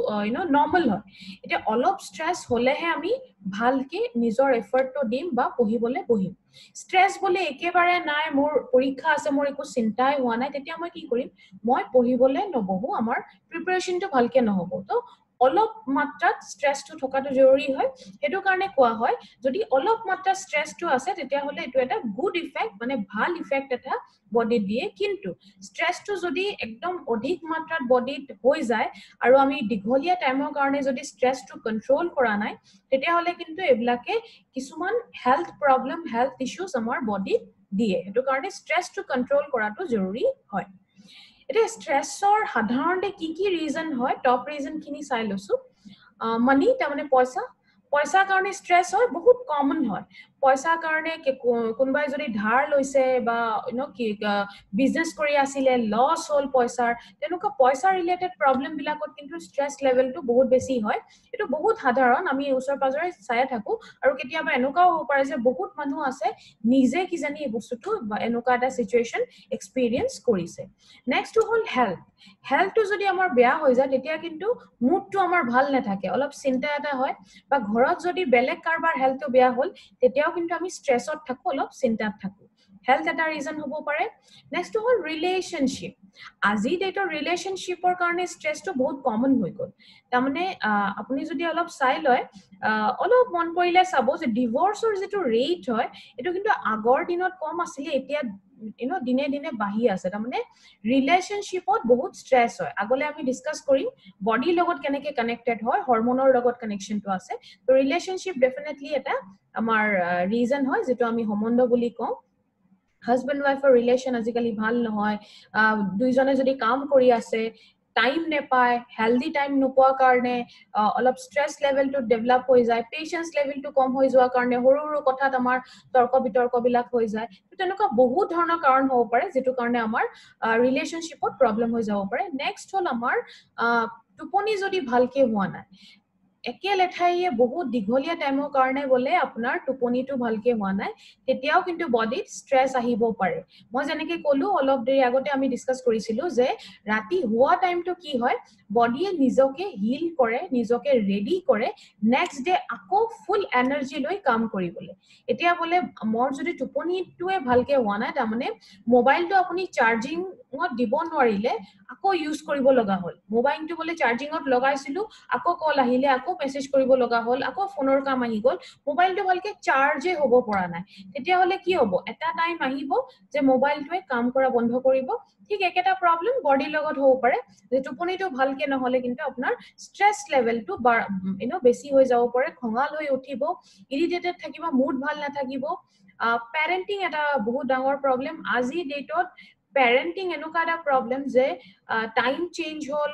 নৰ্মাল হয় এতিয়া অলপ স্ট্ৰেছ হলেহে আমি ভালকে নিজৰ এফৰ্টটো দিম বা পঢ়িবলৈ বহিম স্ট্ৰেছ বলে একেবাৰে নাই মোৰ পৰীক্ষা আছে মোৰ একো চিন্তাই হোৱা নাই তেতিয়া মই কি কৰিম মই পঢ়িবলৈ নবহো আমাৰ প্ৰিপাৰেচনটো ভালকে নহব তো অলপ মাত্ৰাত স্ট্ৰেছটো থকাটো জৰুৰী হয় হেতু কাৰণে কোৱা হয় যদি অলপ মাত্ৰা স্ট্ৰেছটো আছে তেতিয়া হলে এটো এটা গুড ইফেক্ট মানে ভাল ইফেক্ট এটা বডিত দিয়ে কিন্তু স্ট্ৰেছটো যদি একদম অধিক মাত্ৰাত বডিত হৈ যায় আৰু আমি দীঘলীয়া টাইমৰ কাৰণে যদি স্ট্ৰেছটো কন্ট্ৰোল কৰা নাই তেতিয়া হলে কিন্তু এবিলাকে কিছুমান হেলথ প্ৰবলেম হেলথ ইস্যুজ আমাৰ বডিত দিয়ে হেতু কাৰণে স্ট্ৰেছটো কন্ট্ৰোল কৰাটো জৰুৰী হয় এটা স্ট্ৰেছৰ সাধাৰণতে কি ৰিজন হয় টপ ৰিজন খিনি চাই লৈছো মানি তাৰমানে পইচাৰ কাৰণে ষ্ট্ৰেছ হয় বহুত কমন হয় পইচাৰ কাৰণে কোনোবাই যদি ধাৰ লৈছে বা কি বিজনেছ কৰি আছিলে লছ হ'ল পইচাৰ তেনেকুৱা পইচা ৰিলেটেড প্ৰবলেম বিলাকত কিন্তু ষ্ট্ৰেছ লেভেলটো বহুত বেছি হয় এটো বহুত সাধাৰণ আমি ওচৰ পাজৰে চাই থাকো আৰু কেতিয়াবা এনেকুৱাও হ'ব পাৰে যে বহুত মানুহ আছে নিজে কি জানি এই বস্তুটো এনেকুৱা এটা সিচুৱেচন এক্সপেৰিয়েন্স কৰিছে নেক্সট হ'ল হেল্থটো যদি আমাৰ বেয়া হৈ যায় তেতিয়া কিন্তু মুডটো আমাৰ ভাল নাথাকে অলপ চিন্তা এটা হয় বা ঘৰত যদি বেলেগ কাৰবাৰ হেল্থটো বেয়া হ'ল তেতিয়াও কিন্তু আমি ষ্ট্ৰেছত থাকো অলপ চিন্তাত থাকো হেল্থ এটা ৰিজন হ'ব পাৰে নেক্সট হ'ল ৰিলেশনশ্বিপ আজি ডেটৰ ৰিলেশনশ্বিপৰ কাৰণে ষ্ট্ৰেছটো বহুত কমন হৈ গ'ল তাৰমানে আপুনি যদি অলপ চাই লয় অলপ মন কৰিলে চাব যে ডিভোৰ্সৰ যিটো ৰেট হয় এইটো কিন্তু আগৰ দিনত কম আছিলে এতিয়া দিনে দিনে বাঢ়ি আছে তাৰমানে ৰিলেশনশ্বিপত বহুত ষ্ট্ৰেছ হয় আগলে আমি ডিসকাস কৰিম বডিৰ লগত কেনেকে কানেক্টেড হয় হৰমনৰ লগত কানেকশনটো আছে তো ৰিলেশনশ্বিপ ডেফিনেটলি এটা আমাৰ ৰিজন হয় যেটো আমি সম্বন্ধ বুলি কওঁ হাজবেণ্ড ওয়াইফৰ ৰিলেশন আজিকালি ভাল নহয় দুইজনে যদি কাম কৰি আছে টাইম নেপায় হেলদি টাইম নোপোৱা কাৰণে অলপ ষ্ট্ৰেছ লেভেলটো ডেভেলপ হৈ যায় পেশেন্স লেভেলটো কম হৈ যোৱা কাৰণে সৰু সৰু কথাত আমাৰ তৰ্ক বিতৰ্ক বিলাক হৈ যায় তেনেকুৱা বহুত ধৰণৰ কাৰণ হ'ব পাৰে যেটো কাৰণে আমাৰ ৰিলেশনশ্বিপত প্ৰবলেম হৈ যাব পাৰে নেক্সট হ'ল আমাৰ টোপনি যদি ভালকে হোৱা নাই একে লেঠাইয়ে বহুত দীঘলীয়া টাইমৰ কাৰণে বলে আপোনাৰ টোপনিটো ভালকে হোৱা নাই তেতিয়াও কিন্তু বডিত ষ্ট্ৰেছ আহিব পাৰে মই যেনেকৈ ক'লো অলপ দেৰি আগতে আমি ডিসকাস কৰিছিলো যে ৰাতি হোৱা টাইমটো কি হয় বডিয়ে নিজকে হিল কৰে নিজকে ৰেডি কৰে নেক্সট ডে আকৌ ফুল এনাৰ্জি লৈ কাম কৰিবলৈ এতিয়া বলে মোৰ যদি টোপনিটোৱে ভালকে হোৱা নাই তাৰমানে মোবাইলটো আপুনি চাৰ্জিঙত দিব নোৱাৰিলে আকৌ ইউজ কৰিব লগা হ'ল মোবাইলটো বলে চাৰ্জিঙত লগাইছিলো আকৌ কল আহিলে আকৌ মেসেজ কৰিব লগা হ'ল আকৌ ফোনৰ কাম আহি গ'ল মোবাইলটো ভালকে চাৰ্জে হ'ব পৰা নাই তেতিয়া হলে কি হ'ব এটা টাইম আহিব যে মোবাইলটোৱে কাম কৰা বন্ধ কৰিব ঠিক একেটা প্ৰবলেম বডিৰ লগত হ'ব পাৰে যে টোপনিটো ভালকে নহলে কিন্তু আপোনাৰ ষ্ট্ৰেছ লেভেলটো বেছি হৈ যাব পাৰে খঙাল হৈ উঠিব ইৰিটেটেড থাকিব মুড ভাল নাথাকিব পেৰেন্টিং এটা বহুত ডাঙৰ প্ৰবলেম আজি ডেটত পেৰেন্টিং এনেকুৱা এটা প্ৰবলেম যে টাইম চেঞ্জ হ'ল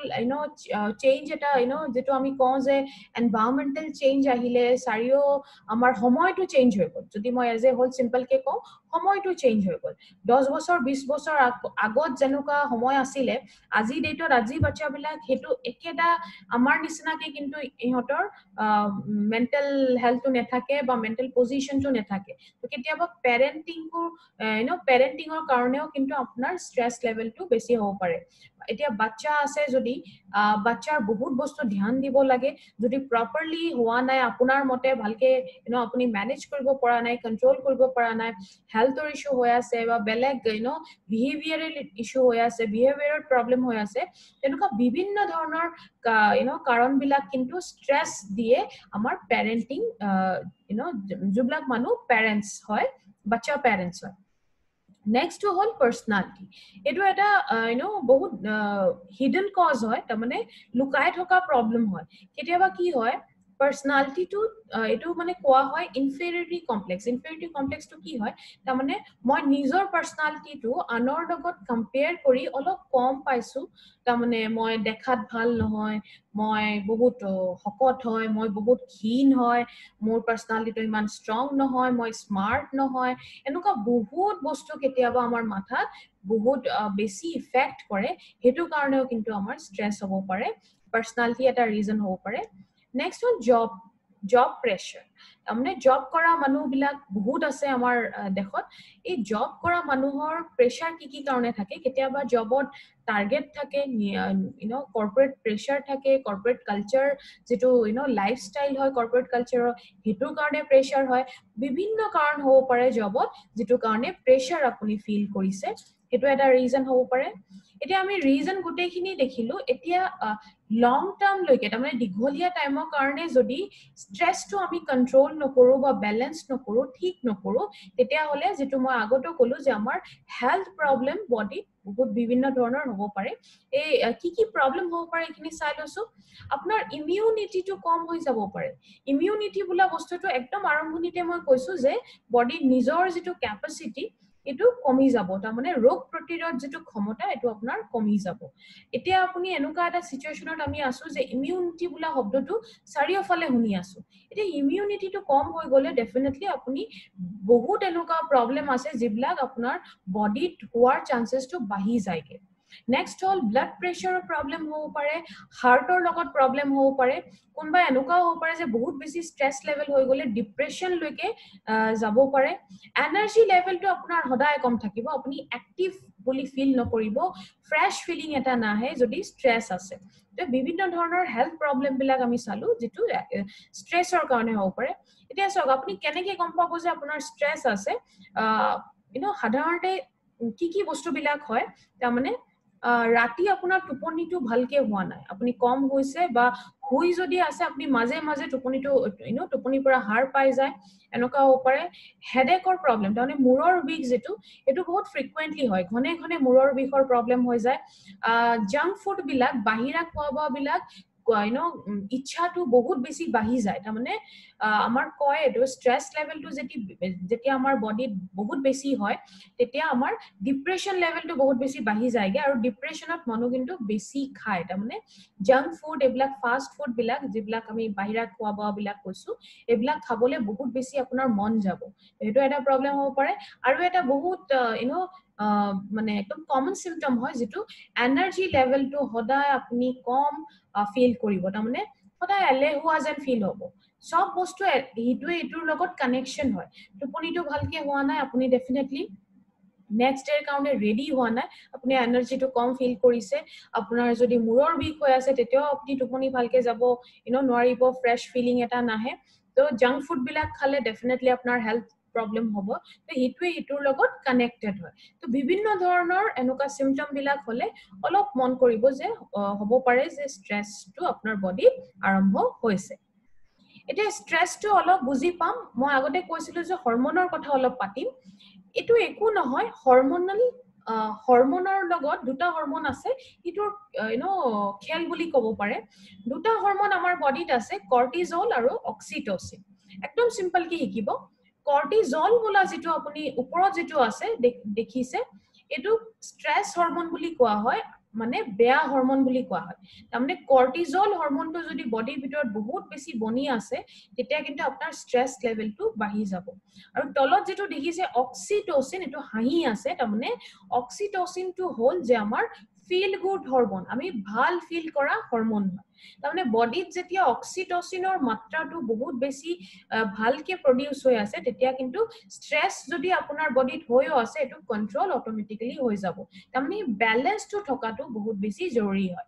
চেঞ্জ এটা যেটো আমি কওঁ যে এনভায়ৰনমেন্টাল চেঞ্জ আহিলে চাৰিও আমাৰ সময়টো চেঞ্জ হৈ গ'ল যদি মই এজ এ হোল সিম্পল কে কওঁ সময়টো চেঞ্জ হৈ গ'ল 10 বছৰ 20 বছৰ আগত যেনেকুৱা সময় আছিলে আজি ডেটত আজি বাচ্চাবিলাক হেতু একেটা আমাৰ নিচিনাকে কিন্তু ইহঁতৰ মেন্টাল হেলথটো নেথাকে বা মেন্টাল পজিশনটো নেথাকে তো কেতিয়াবা পেৰেন্টিংৰ কাৰণেও কিন্তু আপোনাৰ ষ্ট্ৰেছ লেভেলটো বেছি হ'ব পাৰে এতিয়া বাচ্চা আছে যদি বাচ্চাৰ বহুত বস্তু ধ্যান দিব লাগে যদি প্ৰপাৰলি হোৱা নাই আপোনাৰ মতে ভালকে আপুনি মেনেজ কৰিব পৰা নাই কন্ট্ৰোল কৰিব পৰা নাই হেলথৰ ইস্যু হৈ আছে বা বেলেগ বিহেভিয়াৰেল ইস্যু হৈ আছে বিহেভিয়াৰেল প্ৰবলেম হৈ আছে তেনেকুৱা বিভিন্ন ধৰণৰ কাৰণবিলাক কিন্তু ষ্ট্ৰেছ দিয়ে আমাৰ পেৰেন্টিং যিবিলাক মানুহ পেৰেন্টস হয় বাচ্চা পেৰেন্টস হয় নেক্সট হ'ল পাৰ্সনালিটি এটো এটা বহুত হিডেন কজ হয় তাৰমানে লুকাই থকা প্ৰবলেম হয় কেতিয়াবা কি হয় পাৰ্সনালিটিটো এটো মানে কোৱা হয় ইনফেৰিয়ৰিটি কমপ্লেক্সটো কি হয় তাৰমানে মই নিজৰ পাৰ্সনালিটিটো আনৰ লগত কম্পেয়াৰ কৰি অলপ কম পাইছো তাৰমানে মই দেখাত ভাল নহয় মই বহুত শকত হয় মই বহুত ক্ষীণ হয় মোৰ পাৰ্সনালিটিটো ইমান ষ্ট্ৰং নহয় মই স্মাৰ্ট নহয় এনেকুৱা বহুত বস্তু কেতিয়াবা আমাৰ মাথাত বহুত বেছি ইফেক্ট কৰে হেতু কাৰণেও কিন্তু আমাৰ ষ্ট্ৰেছ হ'ব পাৰে পাৰ্সনালিটি এটা ৰিজন হ'ব পাৰে নেক্সট হ'ল জব প্ৰেছাৰ তাৰমানে জব কৰা মানুহবিলাক বহুত আছে আমাৰ দেশত এই জব কৰা মানুহৰ প্ৰেছাৰ কি কাৰণে থাকে কেতিয়াবা জবত টাৰ্গেট থাকে কৰ্পৰেট প্ৰেছাৰ থাকে কৰ্পৰেট কালচাৰ যেটো লাইফষ্টাইল হয় কৰ্পৰেট কালচাৰৰ হেতুৰ কাৰণে প্ৰেছাৰ হয় বিভিন্ন কাৰণ হ'ব পাৰে জবত যেটো কাৰণে প্ৰেছাৰ আপুনি ফিল কৰিছে হেতু এটা ৰিজন হ'ব পাৰে এতিয়া আমি ৰিজন গুটেইখিনি দেখিলো এতিয়া লং টাৰ্ম লৈকে তাৰমানে দীঘলীয়া টাইমৰ কাৰণে যদি ষ্ট্ৰেছটো আমি কন্ট্ৰোল নকৰো বা বেলেন্স নকৰো ঠিক নকৰো তেতিয়া হলে যেটো মই আগতে ক'লো যে আমাৰ হেলথ প্ৰবলেম বডি বহুত বিভিন্ন ধৰণৰ হ'ব পাৰে এই কি প্ৰবলেম হ'ব পাৰে এইখিনি চাই লৈছো আপোনাৰ ইমিউনিটিটো কম হৈ যাব পাৰে ইমিউনিটি বোলা বস্তুটো একদম আৰম্ভণিতে মই কৈছো যে বডি নিজৰ যেটো কেপাসিটি এটো কমি যাব তাৰমানে ৰোগ প্ৰতিৰোধ যেটো ক্ষমতা এটো আপোনাৰ কমি যাব এতিয়া আপুনি এনেকুৱা এটা সিচুৱেশনত আমি আছো যে ইমিউনিটি বুলা শব্দটো চাৰিওফালে শুনি আছো এতিয়া ইমিউনিটিটো কম হৈ গলে ডেফিনেটলি আপুনি বহুত এনেকুৱা প্ৰবলেম আছে যিবিলাক আপোনাৰ বডিত হোৱাৰ চান্সেসটো বাঢ়ি যায়গে নেক্সট হল ব্লাড প্ৰেছাৰৰ প্ৰবলেম হ'ব পাৰে হাৰ্টৰ লগত প্ৰবলেম হ'ব পাৰে কোনবা এনেকুৱা হ'ব পাৰে যে বহুত বেছি ষ্ট্ৰেছ লেভেল হৈ গলে ডিপ্ৰেছন লৈকে যাব পাৰে এনাৰ্জি লেভেলটো আপোনাৰ সদায় কম থাকিব আপুনি এক্টিভ বুলি ফিল নকৰিব ফ্ৰেছ ফিলিং এটা নাহে যদি ষ্ট্ৰেছ আছে তো বিভিন্ন ধৰণৰ হেলথ প্ৰবলেম বিলাক আমি চালো যেটো ষ্ট্ৰেছৰ কাৰণে হ'ব পাৰে এতিয়া চাওক আপুনি কেনেকৈ গম পাব যে আপোনাৰ ষ্ট্ৰেছ আছে সাধাৰণতে কি বস্তু বিলাক হয় তাৰমানে ৰাতি আপোনাৰ টোপনিটো ভালকে হোৱা নাই আপুনি কম হৈছে বা শুই যদি আছে আপুনি মাজে মাজে টোপনিটো টোপনিৰ পৰা হাৰ পাই যায় এনেকুৱা হ'ব পাৰে হেডেকৰ প্ৰবলেম তাৰমানে মূৰৰ বিষ যেটো এটো বহুত ফ্ৰিকুৱেন্টলি হয় ঘনে ঘনে মূৰৰ বিষৰ প্ৰবলেম হৈ যায় জাংক ফুড বিলাক বাহিৰা খোৱা বিলাক ইচ্ছাটো বহুত বেছি বাঢ়ি যায় তাৰমানে আমাৰ কয় এটো ষ্ট্ৰেছ লেভেলটো যেতিয়া আমাৰ বডিত বহুত বেছি হয় তেতিয়া আমাৰ ডিপ্ৰেছন লেভেলটো বহুত বেছি বাঢ়ি যায়গে আৰু ডিপ্ৰেছনত মানুহ কিন্তু বেছি খায় তাৰমানে জাংক ফুড এইবিলাক ফাষ্ট ফুড বিলাক যিবিলাক আমি বাহিৰা খোৱা বিলাক কৈছো এইবিলাক খাবলে বহুত বেছি আপোনাৰ মন যাব সেইটো এটা প্ৰবলেম হ'ব পাৰে আৰু এটা বহুত মানে একদম কমন সিম্পটম হয় যেটো এনাৰ্জি লেভেলটো সদায় আপুনি কম ফিল কৰিব তাৰমানে সদায় এলেহুৱা যেন ফিল হ'ব সব বস্তু ইটোৰ লগত কানেকশন হয় টোপনিটো ভালকে হোৱা নাই আপুনি ডেফিনেটলি নেক্সট ডেৰ কাৰণে ৰেডি হোৱা নাই আপুনি এনাৰ্জিটো কম ফিল কৰিছে আপোনাৰ যদি মূৰৰ বিষ হৈ আছে তেতিয়াও আপুনি টোপনি ভালকে যাব নোৱাৰিব ফ্ৰেছ ফিলিং এটা নাহে তো জাংক ফুড বিলাক খালে ডেফিনেটলি আপোনাৰ হেলথ প্ৰবলেম হ'ব তো ইটোৰ লগত কানেক্টেড হয় তো বিভিন্ন ধৰণৰ এনেকুৱা সিম্পটম বিলাক হলে অলপ মন কৰিব যে হ'ব পাৰে যে ষ্ট্ৰেছটো আপোনাৰ বডিত আৰম্ভ হৈছে এতিয়া ষ্ট্ৰেছটো অলপ বুজি পাম মই আগতে কৈছিলো যে হৰমনৰ কথা অলপ পাতিম এটো একো নহয় হৰমনৰ লগত দুটা হৰমন আছে ইটোৰ খেল বুলি ক'ব পাৰে দুটা হৰমন আমাৰ বডিত আছে কৰ্টিজল আৰু অক্সিটচিন একদম সিম্পল কি শিকিব কৰ্টিজল বোলা যেটো আপুনি ওপৰত যেটো আছে দেখিছে এটো ষ্ট্ৰেছ হৰমন বুলি কোৱা হয় মানে বেয়া হৰমন বুলি কোৱা হয় তাৰমানে কৰ্টিজল হৰমনটো যদি বডিৰ ভিতৰত বহুত বেছি বনি আছে তেতিয়া কিন্তু আপোনাৰ ষ্ট্ৰেছ লেভেলটো বাঢ়ি যাব আৰু তলত যেটো দেখিছে অক্সিটচিন এটো হাঁহি আছে তাৰমানে অক্সিটচিনটো হ'ল যে আমাৰ ফিল গুড হৰমন আমি ভাল ফিল কৰা হৰমন হয় তাৰমানে বডিত যেতিয়া অক্সিটচিনৰ মাত্ৰাটো বহুত বেছি ভালকে প্ৰডিউস হৈ আছে তেতিয়া কিন্তু ষ্ট্ৰেছ যদি আপোনাৰ বডিত হৈও আছে এটো কন্ট্ৰোল অটোমেটিক্যালি হৈ যাব তাৰমানে ব্যালেন্সটো থকাটো বহুত বেছি জৰুৰী হয়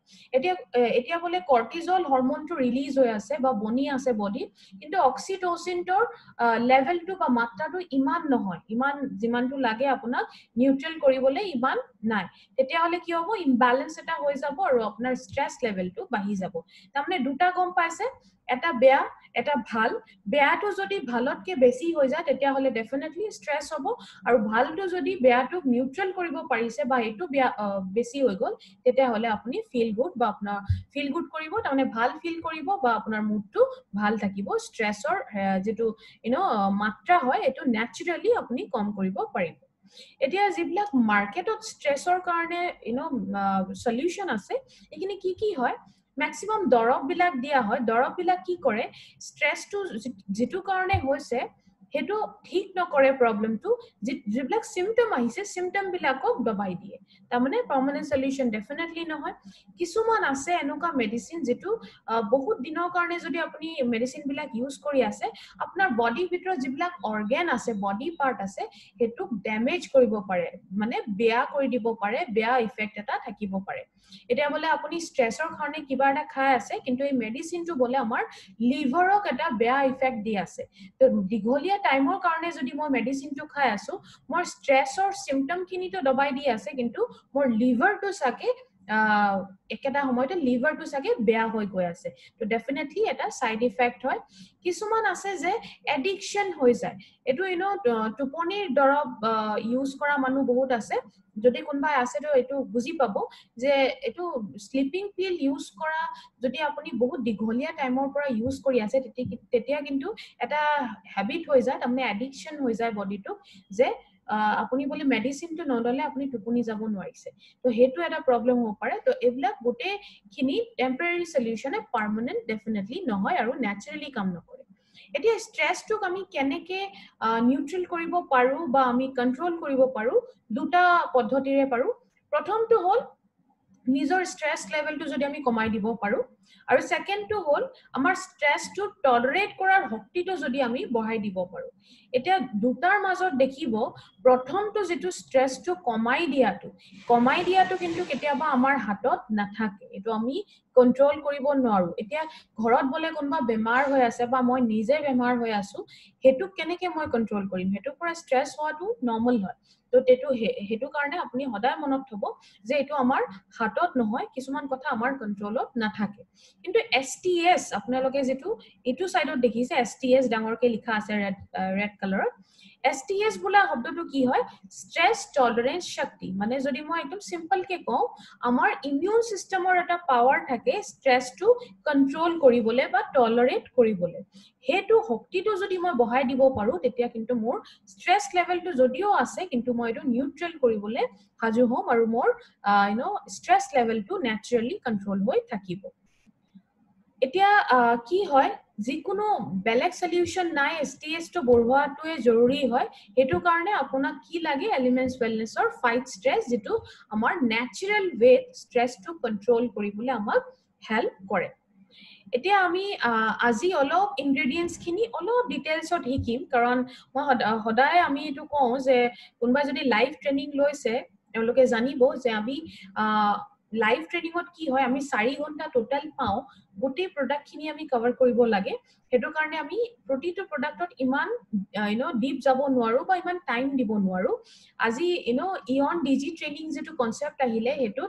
এতিয়া বলে কৰ্টিজল হৰমনটো ৰিলিজ হৈ আছে বা বনি আছে বডিত কিন্তু অক্সিটচিনটোৰ লেভেলটো বা মাত্ৰাটো ইমান নহয় ইমান যিমানটো লাগে আপোনাক নিউট্ৰেল কৰিবলৈ ইমান নাই তেতিয়া হলে কি হ'ব ইমব্যালেন্স এটা হৈ যাব আৰু আপোনাৰ ষ্ট্ৰেছ লেভেলটো বাঢ়ি যাব তাৰমানে দুটা গম পাইছে এটা বেয়া এটা ভাল বেয়াটো যদি ভালতকে বেছি হৈ যায় তেতিয়া হলে ডেফিনেটলি ষ্ট্ৰেছ হ'ব আৰু ভালটো যদি বেয়াটোক নিউট্ৰেল কৰিব পাৰিছে বা এটো বেছি হৈ গল তেতিয়া হলে আপুনি ফিল গুড বা আপোনাৰ ফিল গুড কৰিব তাৰমানে ভাল ফিল কৰিব বা আপোনাৰ মুডটো ভাল থাকিব ষ্ট্ৰেছৰ যেটো মাত্ৰা হয় এটো ন্যাচাৰালি আপুনি কম কৰিব পাৰিব এতিয়া যিবিলাক মাৰ্কেটত ষ্ট্ৰেছৰ কাৰণে সলিউশন আছে এখিনি কি হয় ম্যাক্সিমাম দৰব বিলাক দিয়া হয় দৰব বিলাক কি কৰে ষ্ট্ৰেছটো যেটো কাৰণে হৈছে হেতু ঠিক নকৰে প্ৰবলেমটো যিবিলাক সিম্পটম আহিছে সিম্পটম বিলাকক দবাই দিয়ে তাৰমানে পাৰ্মানেন্ট সলিউশন ডেফিনেটলি নহয় কিছুমান আছে এনেকুৱা মেডিসিন যেটো বহুত দিনৰ কাৰণে যদি আপুনি মেডিসিন বিলাক ইউজ কৰি আছে আপোনাৰ বডিৰ ভিতৰত যিবিলাক অৰ্গান আছে বডি পাৰ্ট আছে হেতুক ড্যামেজ কৰিব পাৰে মানে বেয়া কৰি দিব পাৰে বেয়া ইফেক্ট এটা থাকিব পাৰে এতিয়া বলে আপুনি ষ্ট্ৰেছৰ কাৰণে কিবা এটা খাই আছে কিন্তু এই মেডিসিনটো বলে আমাৰ লিভাৰক এটা বেয়া ইফেক্ট দি আছে তো দীঘলীয়া টাইমৰ কাৰণে যদি মই মেডিসিনটো খাই আছো মোৰ ষ্ট্ৰেছৰ সিম্পটম খিনিটো দবাই দি আছে কিন্তু মোৰ লিভাৰটো সাকে একেটা সময়তে লিভাৰটো সাকে বেয়া হৈ গৈ আছে তো ডেফিনেটলি এটা সাইড ইফেক্ট হয় কিছুমান আছে যে এডিকশন হৈ যায় এটো টোপনিৰ দৰব ইউজ কৰা মানুহ বহুত আছে যদি কোনবাই আছে তো এটো বুজি পাব যে এটো স্লিপিং পিল ইউজ কৰা যদি আপুনি বহুত দীঘলীয়া টাইমৰ পৰা ইউজ কৰি আছে তেতিয়া কিন্তু এটা হ্যাবিট হৈ যায় তাৰমানে এডিকশন হৈ যায় বডিটো যে আপুনি বলে মেডিচিনটো নললে আপুনি টোপনি যাব নোৱাৰিছে তো হেতু এটা প্ৰবলেম হ'ব পাৰে তো এইবিলাক গোটে খিনি টেম্পৰেৰী সলিউশনে পাৰ্মানেন্ট ডেফিনেটলি নহয় আৰু ন্যাচাৰালি কাম নকৰে এতিয়া স্ট্ৰেছটোক আমি কেনেকে নিউট্ৰেল কৰিব পাৰো বা আমি কন্ট্ৰোল কৰিব পাৰো দুটা পদ্ধতিৰে পাৰো প্ৰথমটো হল নিজৰ স্ট্ৰেছ লেভেলটো যদি আমি কমাই দিব পাৰো আৰু সেকেন্ডটো হল আমাৰ স্ট্ৰেছটো টলাৰেট কৰাৰ শক্তিটো যদি আমি বঢ়াই দিব পাৰো এতিয়া দুটাৰ মাজত দেখিব প্ৰথমটো যেটো স্ট্ৰেছটো কমাই দিয়াটো কিন্তু কেতিয়াবা আমাৰ হাতত নাথাকে এটো আমি কন্ট্ৰোল কৰিব নোৱাৰো এতিয়া ঘৰত বলে কোনবা বেমাৰ হৈ আছে বা মই নিজে বেমাৰ হৈ আছো হেতু কেনেকে মই কন্ট্ৰোল কৰিম হেতু পৰা স্ট্ৰেছ হোৱাটো নৰ্মাল হয় তো হেতু কাৰণে আপুনি সদায় মনত থব যে এটো আমাৰ হাতত নহয় কিছুমান কথা আমাৰ কন্ট্ৰোলত নাথাকে কিন্তু STS আপোনালোকে যেটো এটো সাইডত দেখিছে STS ডাঙৰকে লিখা আছে ৰেড কালাৰত STS বোলা শব্দটো কি হয় স্ট্ৰেছ টলাৰেন্স শক্তি মানে যদি মই একদম সিম্পল কে কওঁ আমাৰ ইমিউন সিস্টেমৰ এটা পাৱাৰ থাকে স্ট্ৰেছটো কন্ট্ৰোল কৰিবলে বা টলাৰেট কৰিবলে হেতু শক্তিটো যদি মই বঢ়াই দিব পাৰো তেতিয়া কিন্তু মোৰ স্ট্ৰেছ লেভেলটো যদিও আছে কিন্তু মই এটো নিউট্ৰেল কৰিবলে হাজু হম আৰু মোৰ স্ট্ৰেছ লেভেলটো ন্যাচাৰালি কন্ট্ৰোল হৈ থাকিব এতিয়া কি হয় যিকোনো বেলেগ সলিউশন নাই STS টো বঢ়োৱাটোৱে জৰুৰী হয় হেতু কাৰণে আপোনাক কি লাগে এলিমেন্টছ ওয়েলনেছৰ ফাইট স্ট্ৰেছ যেটো আমাৰ ন্যাচাৰাল ওয়েত স্ট্ৰেছটো কন্ট্ৰোল কৰিবলৈ আমাক হেল্প কৰে এতিয়া আমি আজি অলপ ইনগ্ৰেডিয়েন্টস খিনি অলপ ডিটেইলছত হিকিম কাৰণ মই সদায় আমি এটো কওঁ যে কোনবা যদি লাইভ ট্ৰেনিং লৈছে তেওঁলোকে জানিব যে আমি লাইভ ট্ৰেনিংত কি হয় আমি 4 ঘন্টা টোটাল পাও গোটেই প্ৰডাক্ট খিনি আমি কভাৰ কৰিব লাগে হেতু কাৰণে আমি প্ৰতিটো প্ৰডাক্টত ইমান ডিপ যাব নোৱাৰো বা ইমান টাইম দিব নোৱাৰো আজি ইয়ন ডিজি ট্ৰেনিং যেটো কনসেপ্ট আহিলে হেতু